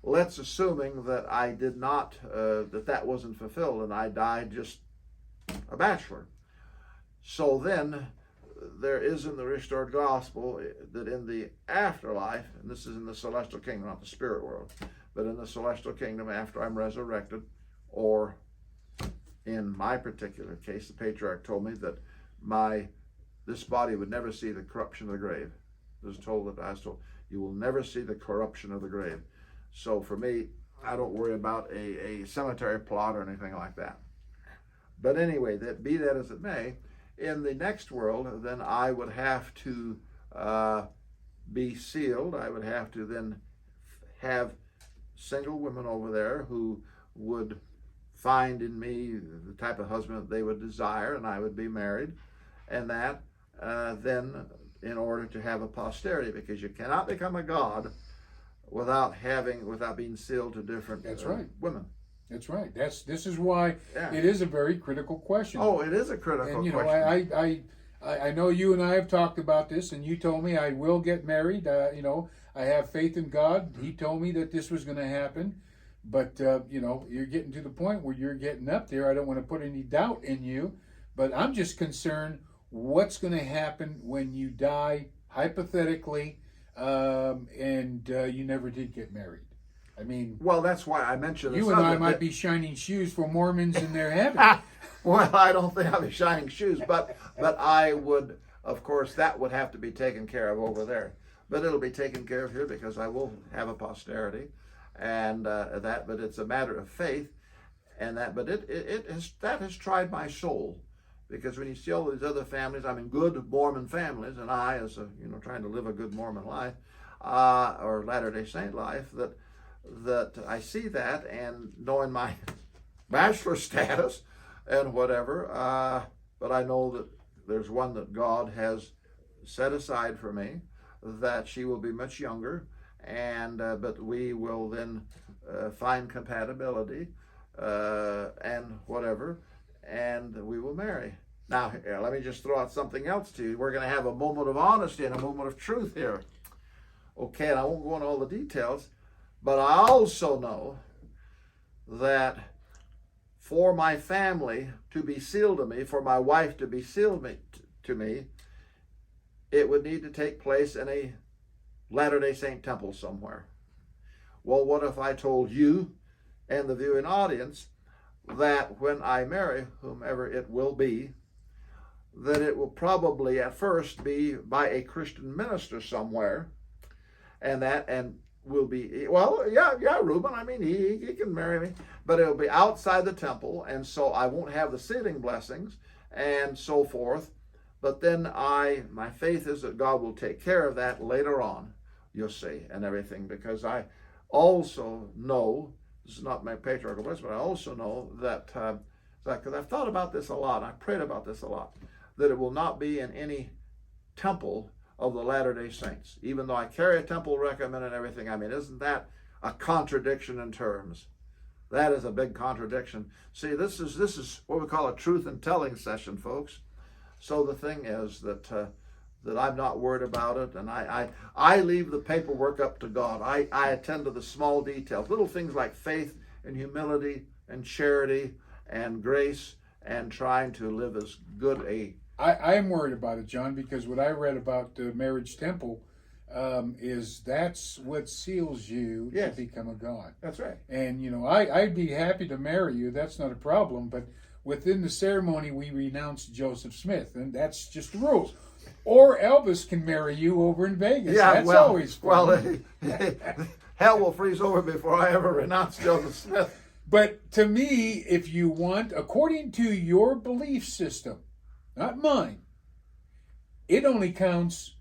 let's assuming that I did not, that wasn't fulfilled, and I died just a bachelor. So then there is in the restored gospel that in the afterlife, and this is in the celestial kingdom, not the spirit world, but in the celestial kingdom after I'm resurrected, or in my particular case, the patriarch told me that this body would never see the corruption of the grave. I was told, you will never see the corruption of the grave. So for me, I don't worry about a cemetery plot or anything like that. But anyway, be that as it may, in the next world, then I would have to be sealed. I would have to then have single women over there who would find in me the type of husband that they would desire, and I would be married. And then in order to have a posterity, because you cannot become a god without being sealed to different women. That's right. This is why it is a very critical question. Oh, it is a critical question. I know you and I have talked about this, and you told me I will get married. I have faith in God. He told me that this was going to happen. But, you're getting to the point where you're getting up there. I don't want to put any doubt in you. But I'm just concerned what's going to happen when you die, hypothetically, and you never did get married. I mean, well, that's why I mentioned you and I might be shining shoes for Mormons in their heaven. Well, I don't think I'll be shining shoes, but I would, of course, that would have to be taken care of over there. But it'll be taken care of here because I will have a posterity, and that. But it's a matter of faith, and that. But that has tried my soul, because when you see all these other families, I mean, good Mormon families, and I, as trying to live a good Mormon life, or Latter-day Saint life, that I see that, and knowing my bachelor status and whatever, but I know that there's one that God has set aside for me, that she will be much younger, and but we will then find compatibility and whatever, and we will marry. Now, let me just throw out something else to you. We're going to have a moment of honesty and a moment of truth here. Okay, and I won't go into all the details, but I also know that for my family to be sealed to me, for my wife to be sealed to me, it would need to take place in a Latter-day Saint temple somewhere. Well, what if I told you and the viewing audience that when I marry whomever it will be, that it will probably at first be by a Christian minister somewhere, and will be, well, yeah, Ruben, I mean, he can marry me, but it'll be outside the temple, and so I won't have the sealing blessings and so forth. But then my faith is that God will take care of that later on, you'll see, and everything, because I also know, this is not my patriarchal blessing, but I also know that, because I've thought about this a lot, I've prayed about this a lot, that it will not be in any temple of the Latter-day Saints, even though I carry a temple recommend and everything. I mean, isn't that a contradiction in terms? That is a big contradiction. See, this is what we call a truth and telling session, folks. So the thing is that I'm not worried about it, and I leave the paperwork up to God. I attend to the small details, little things like faith and humility and charity and grace, and trying to live as good a. I am worried about it, John, because what I read about the marriage temple is that's what seals you to become a god. That's right. And, I'd be happy to marry you. That's not a problem. But within the ceremony, we renounce Joseph Smith, and that's just the rules. Or Elvis can marry you over in Vegas. Yeah, that's always fun. Well, hell will freeze over before I ever renounce Joseph Smith. But to me, if you want, according to your belief system, not mine, it only counts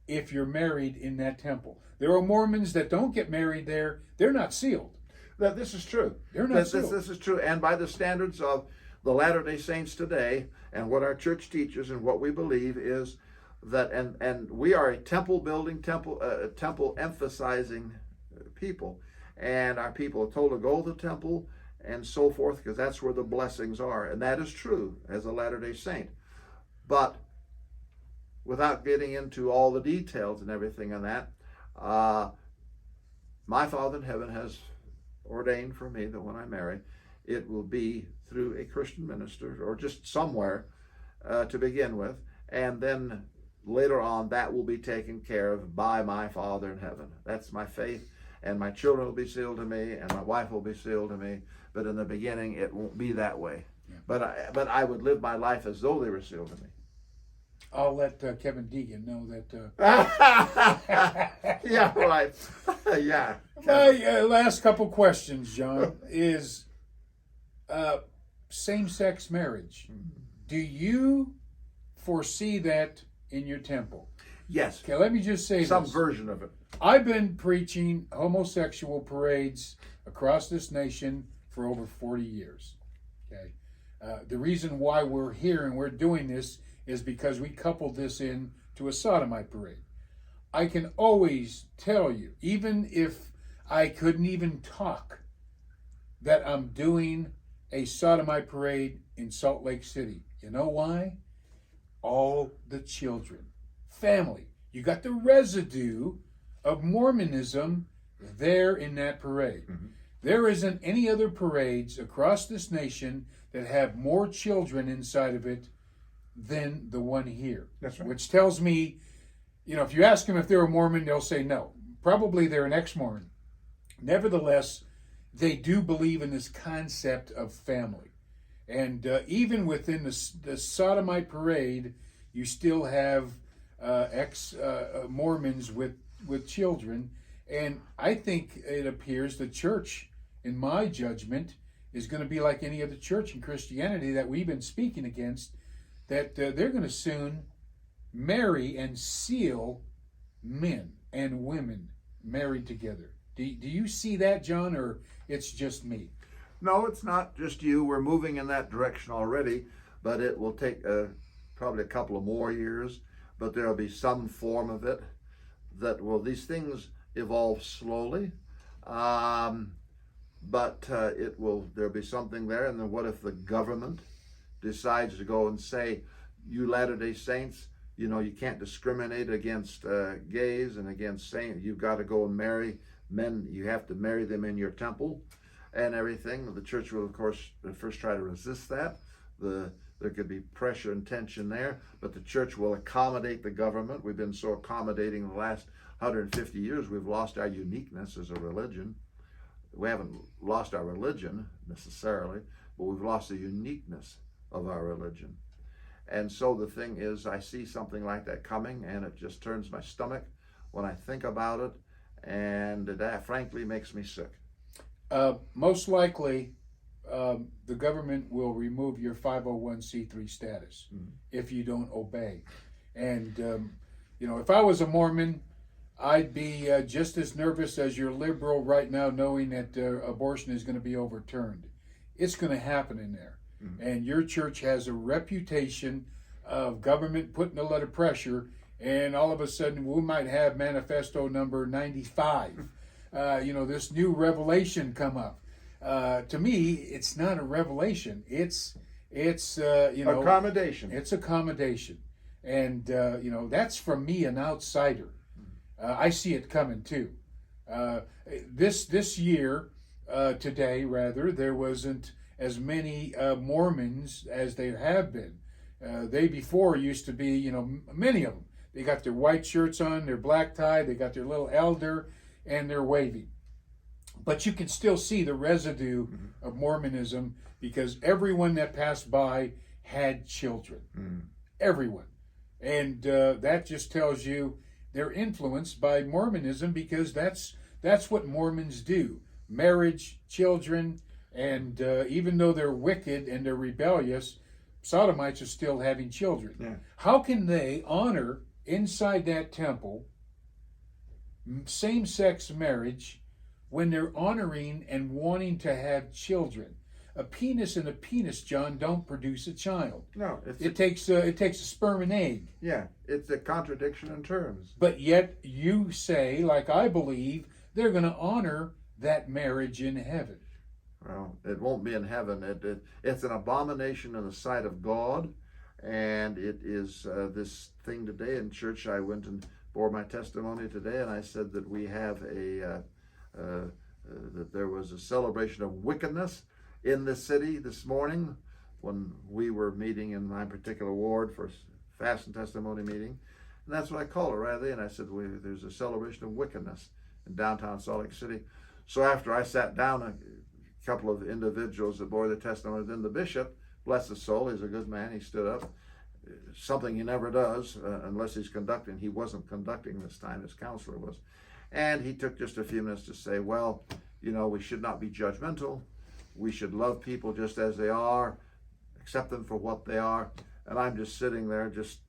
if you're married in that temple. There are Mormons that don't get married there. They're not sealed. That this is true. They're not sealed. This is true. And by the standards of the Latter-day Saints today, and what our church teaches and what we believe is that, and we are a temple building, temple emphasizing people. And our people are told to go to the temple and so forth, because that's where the blessings are. And that is true as a Latter-day Saint. But without getting into all the details and everything on that, my Father in heaven has ordained for me that when I marry, it will be through a Christian minister or just somewhere to begin with, and then later on that will be taken care of by my Father in heaven. That's my faith, and my children will be sealed to me, and my wife will be sealed to me. But in the beginning, it won't be that way. Yeah. But I would live my life as though they were sealed to me. I'll let Kevin Deegan know that. Yeah, right. Yeah. My last couple questions, John, is same-sex marriage. Do you foresee that in your temple? Yes. Okay, let me just say some version of it. I've been preaching homosexual parades across this nation for over 40 years. Okay, the reason why we're here and we're doing this is because we coupled this in to a sodomite parade. I can always tell you, even if I couldn't even talk, that I'm doing a sodomite parade in Salt Lake City. You know why? All the children, family. You got the residue of Mormonism there in that parade. Mm-hmm. There isn't any other parades across this nation that have more children inside of it than the one here. That's right. Which tells me, if you ask them if they're a Mormon, they'll say no. Probably they're an ex-Mormon. Nevertheless, they do believe in this concept of family. And even within the Sodomite parade, you still have ex-Mormons with children. And I think it appears the church, in my judgment, is going to be like any other church in Christianity that we've been speaking against, that they're going to soon marry and seal men and women married together. Do you see that, John, or it's just me? No, it's not just you. We're moving in that direction already, but it will take probably a couple of more years, but there'll be some form of it these things evolve slowly, but there'll be something there. And then what if the government decides to go and say, you Latter-day Saints, you can't discriminate against gays and against saints. You've got to go and marry men. You have to marry them in your temple and everything. The church will, of course, first try to resist that. There could be pressure and tension there, but the church will accommodate the government. We've been so accommodating the last 150 years, we've lost our uniqueness as a religion. We haven't lost our religion necessarily, but we've lost the uniqueness of our religion. And so the thing is, I see something like that coming, and it just turns my stomach when I think about it, and that frankly makes me sick. Most likely, the government will remove your 501c3 status if you don't obey. And, if I was a Mormon, I'd be just as nervous as your liberal right now, knowing that abortion is going to be overturned. It's going to happen in there. And your church has a reputation of government putting a lot of pressure, and all of a sudden we might have manifesto number 95. This new revelation come up. To me, it's not a revelation. It's accommodation. It's accommodation, and that's from me, an outsider. I see it coming too. This year, today rather, there wasn't as many Mormons as there have been. They before used to be, many of them. They got their white shirts on, their black tie, they got their little elder, and they're waving. But you can still see the residue of Mormonism, because everyone that passed by had children. Everyone. And that just tells you they're influenced by Mormonism, because that's what Mormons do. Marriage, children, and even though they're wicked and they're rebellious, Sodomites are still having children. Yeah. How can they honor inside that temple same-sex marriage when they're honoring and wanting to have children? A penis and a penis, John, don't produce a child. No, it takes a sperm and egg. Yeah, it's a contradiction in terms. But yet you say, like I believe, they're going to honor that marriage in heaven. Well, it won't be in heaven. It's an abomination in the sight of God, and it is this thing today in church. I went and bore my testimony today, and I said that we have that there was a celebration of wickedness in the city this morning when we were meeting in my particular ward for a fast and testimony meeting. And that's what I call it, rather. And I said, there's a celebration of wickedness in downtown Salt Lake City. So after I sat down, a couple of individuals that bore the testimony, then the bishop, bless his soul, he's a good man, he stood up. Something he never does unless he's conducting. He wasn't conducting this time, his counselor was. And he took just a few minutes to say, well, we should not be judgmental. We should love people just as they are, accept them for what they are. And I'm just sitting there, just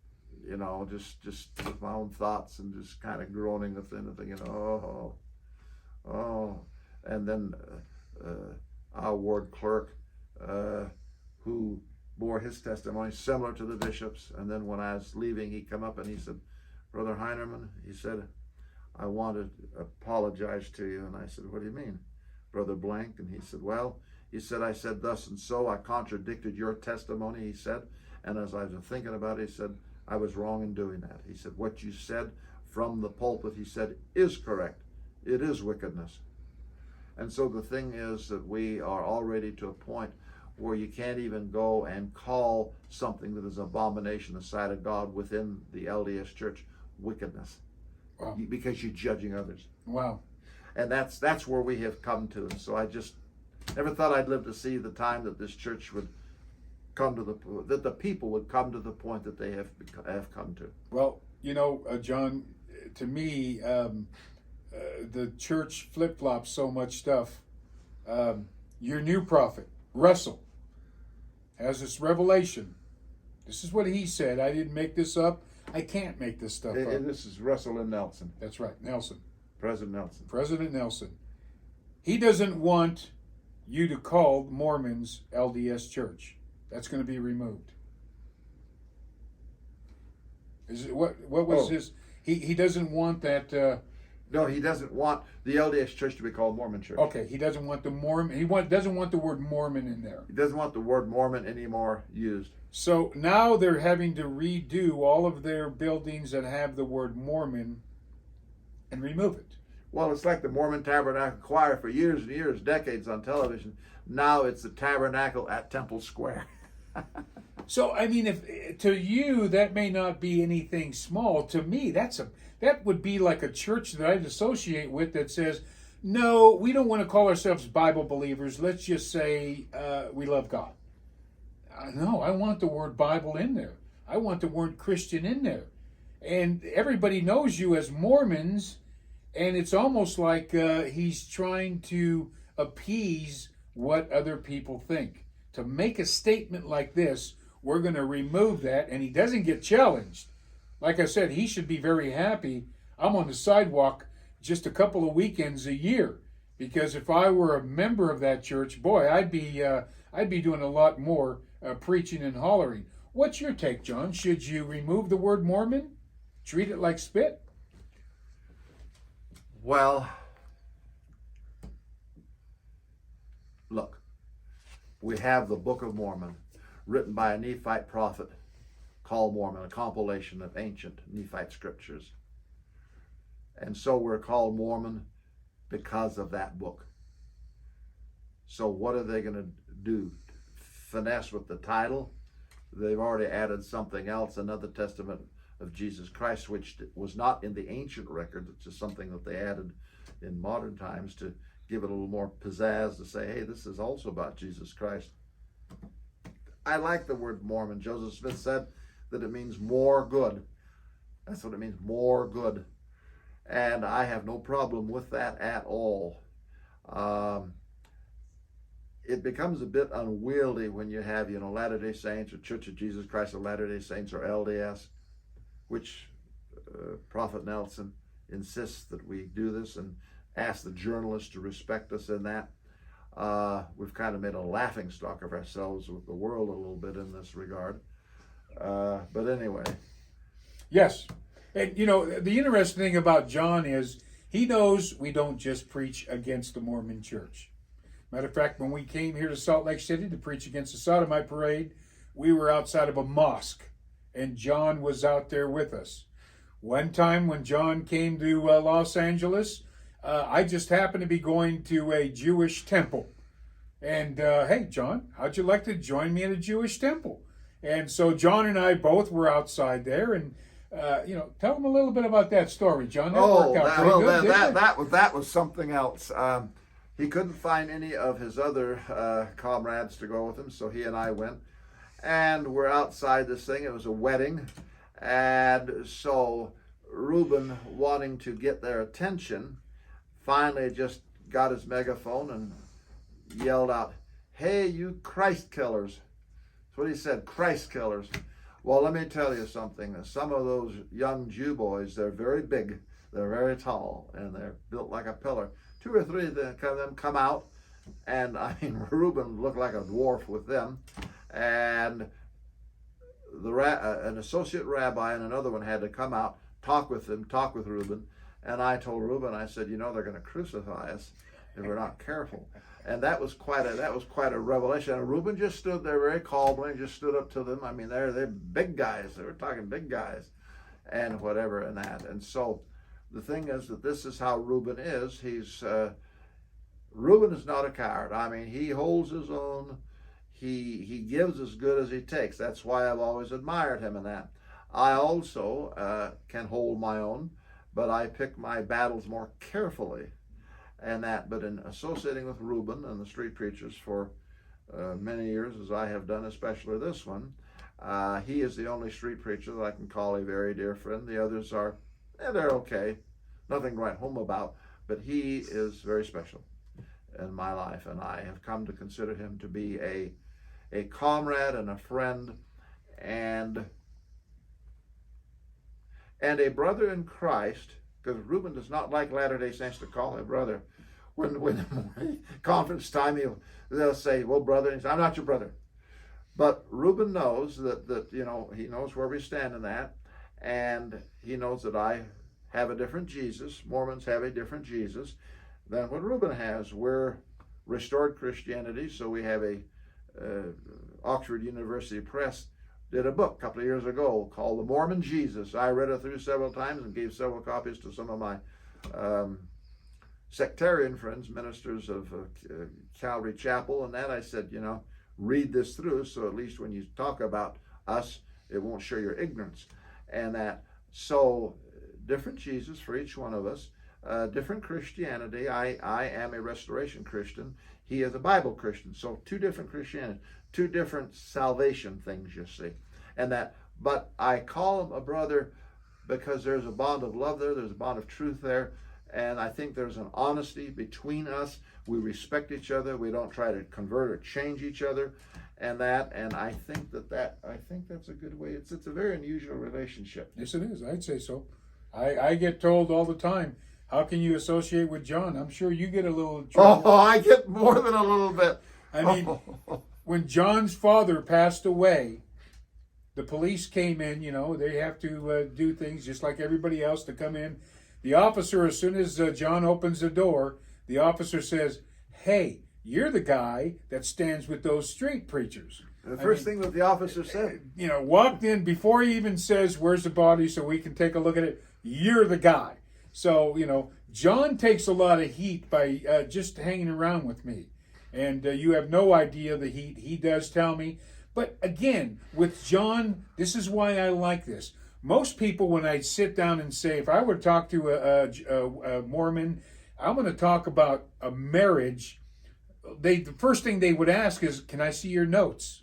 with my own thoughts and just kind of groaning within and thinking, oh. And then our ward clerk, who bore his testimony similar to the bishop's, and then when I was leaving, he come up and he said, Brother Heinerman, he said, I want to apologize to you. And I said, what do you mean, Brother Blank? And he said, well, I said thus and so, I contradicted your testimony, he said, and as I was thinking about it, he said, I was wrong in doing that. He said, what you said from the pulpit, he said, is correct. It is wickedness. And so the thing is that we are already to a point where you can't even go and call something that is an abomination in the sight of God within the LDS Church wickedness. Wow. Because you're judging others. Wow. And that's where we have come to. And so I just never thought I'd live to see the time that this church would come to that the people would come to the point that they have come to. Well, John, to me, the church flip-flops so much stuff. Your new prophet, Russell, has this revelation. This is what he said. I didn't make this up. I can't make this stuff up. And this is Russell and Nelson. That's right, Nelson. President Nelson. President Nelson. He doesn't want you to call Mormons LDS Church. That's going to be removed. Is it what was his? He doesn't want that. No, he doesn't want the LDS Church to be called Mormon Church. Okay, he doesn't want the Mormon. Doesn't want the word Mormon in there. He doesn't want the word Mormon anymore used. So now they're having to redo all of their buildings that have the word Mormon and remove it. Well, it's like the Mormon Tabernacle Choir for years and years, decades on television. Now it's the Tabernacle at Temple Square. So, I mean, if to you that may not be anything small, to me that would be like a church that I'd associate with that says, no, we don't want to call ourselves Bible believers. Let's just say we love God. No, I want the word Bible in there. I want the word Christian in there. And everybody knows you as Mormons, and it's almost like he's trying to appease what other people think. To make a statement like this, we're going to remove that, and he doesn't get challenged. Like I said, he should be very happy. I'm on the sidewalk just a couple of weekends a year, because if I were a member of that church, boy, I'd be doing a lot more preaching and hollering. What's your take, John? Should you remove the word Mormon? Treat it like spit? Well, look, we have the Book of Mormon, written by a Nephite prophet called Mormon, a compilation of ancient Nephite scriptures. And so we're called Mormon because of that book. So what are they going to do? Finesse with the title? They've already added something else, another testament of Jesus Christ, which was not in the ancient record. It's just something that they added in modern times to give it a little more pizzazz, to say, hey, this is also about Jesus Christ. I like the word Mormon. Joseph Smith said that it means more good. That's what it means, more good. And I have no problem with that at all. It becomes a bit unwieldy when you have, Latter-day Saints or Church of Jesus Christ of Latter-day Saints or LDS, which Prophet Nelson insists that we do this and asks the journalists to respect us in that. We've kind of made a laughing stock of ourselves with the world a little bit in this regard. But anyway. Yes. And, the interesting thing about John is he knows we don't just preach against the Mormon church. Matter of fact, when we came here to Salt Lake City to preach against the Sodomite parade, we were outside of a mosque, and John was out there with us. One time when John came to Los Angeles, I just happened to be going to a Jewish temple. And, hey, John, how'd you like to join me at a Jewish temple? And so John and I both were outside there, and, tell them a little bit about that story, John. That was something else. He couldn't find any of his other comrades to go with him, so he and I went. And we're outside this thing. It was a wedding. And so Ruben, wanting to get their attention, finally just got his megaphone and yelled out, "Hey, you Christ killers." That's what he said, Christ killers. Well, let me tell you something. Some of those young Jew boys, they're very big, they're very tall, and they're built like a pillar. 2 or 3 of them come out, and Reuben looked like a dwarf with them, and an associate rabbi and another one had to come out, talk with Reuben, and I told Reuben, I said, they're going to crucify us if we're not careful. And that was quite a revelation. And Reuben just stood there very calmly and just stood up to them. They're big guys. They were talking big guys. and whatever and that. And so the thing is that this is how Ruben is. Ruben is not a coward. I mean, he holds his own. He gives as good as he takes. That's why I've always admired him in that. I also can hold my own, but I pick my battles more carefully and that. But in associating with Ruben and the street preachers for many years, as I have done, especially this one, he is the only street preacher that I can call a very dear friend. The others are, they're okay, nothing to write home about, but he is very special in my life, and I have come to consider him to be a comrade and a friend and a brother in Christ, because Ruben does not like Latter-day Saints to call him brother. When conference time, they'll say, well, brother, and he says, I'm not your brother. But Ruben knows that he knows where we stand in that, and he knows that I have a different Jesus. Mormons have a different Jesus than what Ruben has. We're restored Christianity, so we have Oxford University Press did a book a couple of years ago called The Mormon Jesus. I read it through several times and gave several copies to some of my sectarian friends, ministers of Calvary Chapel, and that I said, read this through, so at least when you talk about us, it won't show your ignorance. And that, so different Jesus for each one of us, different Christianity. I am a restoration Christian. He is a Bible Christian. So two different Christianity, two different salvation things, you see. And that, but I call him a brother because there's a bond of love there, there's a bond of truth there, and I think there's an honesty between us. We respect each other. We don't try to convert or change each other, and I think that's a good way. It's a very unusual relationship. Yes, it is. I'd say so. I get told all the time, how can you associate with John? I'm sure you get a little trouble. Oh, I get more than a little bit. I mean, when John's father passed away, the police came in, they have to do things just like everybody else to come in. The officer, as soon as John opens the door, the officer says, hey, you're the guy that stands with those street preachers. The first thing that the officer said. Walked in before he even says, where's the body so we can take a look at it. You're the guy. So, John takes a lot of heat by just hanging around with me. And you have no idea the heat he does tell me. But again, with John, this is why I like this. Most people, when I sit down and say, if I were to talk to a Mormon, I'm going to talk about a marriage, the first thing they would ask is, can I see your notes?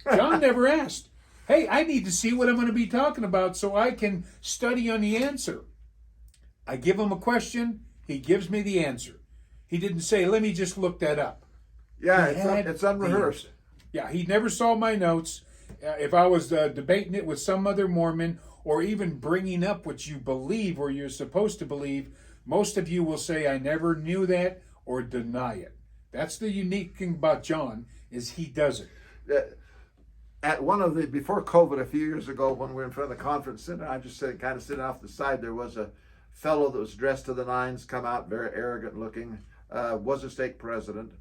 John never asked. Hey, I need to see what I'm going to be talking about so I can study on the answer. I give him a question, he gives me the answer. He didn't say, let me just look that up. Yeah, it's unrehearsed. Yeah, he never saw my notes. If I was debating it with some other Mormon or even bringing up what you believe or you're supposed to believe, most of you will say, I never knew that or deny it. That's the unique thing about John, is he does it. At one of before COVID a few years ago, when we were in front of the conference center, I just kind of sitting off the side, there was a fellow that was dressed to the nines, come out very arrogant looking, was a stake president,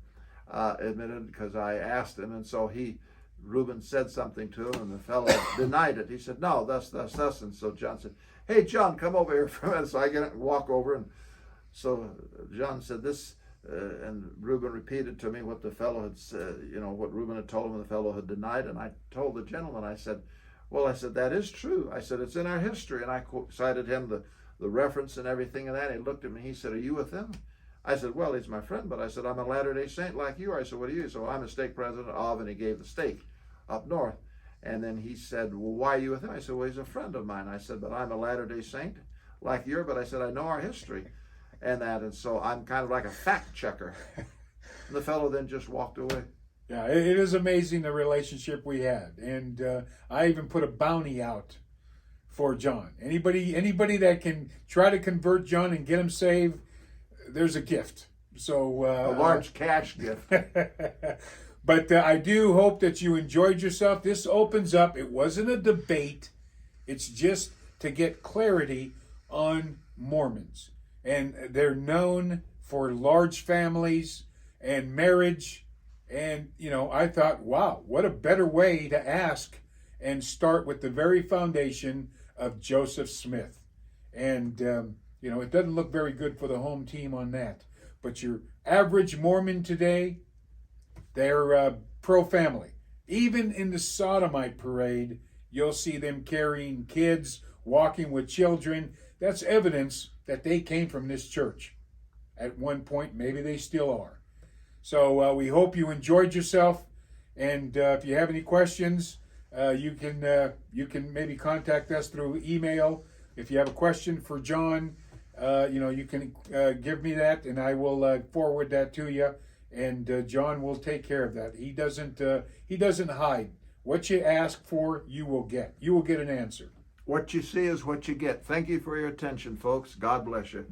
admitted, because I asked him, and so Ruben said something to him, and the fellow denied it. He said, no, thus, and so John said, hey, John, come over here for a minute. So I get up and walk over, and so John said this, and Ruben repeated to me what the fellow had said, what Ruben had told him, and the fellow had denied, and I told the gentleman, I said, that is true. I said, it's in our history, and I cited him the reference and everything, and that. He looked at me, he said, are you with him? I said, well, he's my friend, but I said, I'm a Latter-day Saint like you are. I said, what are you? So I'm a stake president of, and he gave the stake up north. And then he said, well, why are you with him? I said, well, he's a friend of mine. I said, but I'm a Latter-day Saint like you are, but I said, I know our history and that. And so I'm kind of like a fact checker. And the fellow then just walked away. Yeah, it is amazing the relationship we had. And I even put a bounty out for John. Anybody that can try to convert John and get him saved, there's a gift. So a large cash gift. But I do hope that you enjoyed yourself. This opens up. It wasn't a debate. It's just to get clarity on Mormons. And they're known for large families and marriage. And, I thought, wow, what a better way to ask and start with the very foundation of Joseph Smith. And, it doesn't look very good for the home team on that. But your average Mormon today, they're pro-family. Even in the Sodomite parade, you'll see them carrying kids, walking with children. That's evidence that they came from this church. At one point, maybe they still are. So we hope you enjoyed yourself. And if you have any questions, you can maybe contact us through email. If you have a question for John, you can give me that, and I will forward that to you. And John will take care of that. He doesn't hide. What you ask for, you will get. You will get an answer. What you see is what you get. Thank you for your attention, folks. God bless you.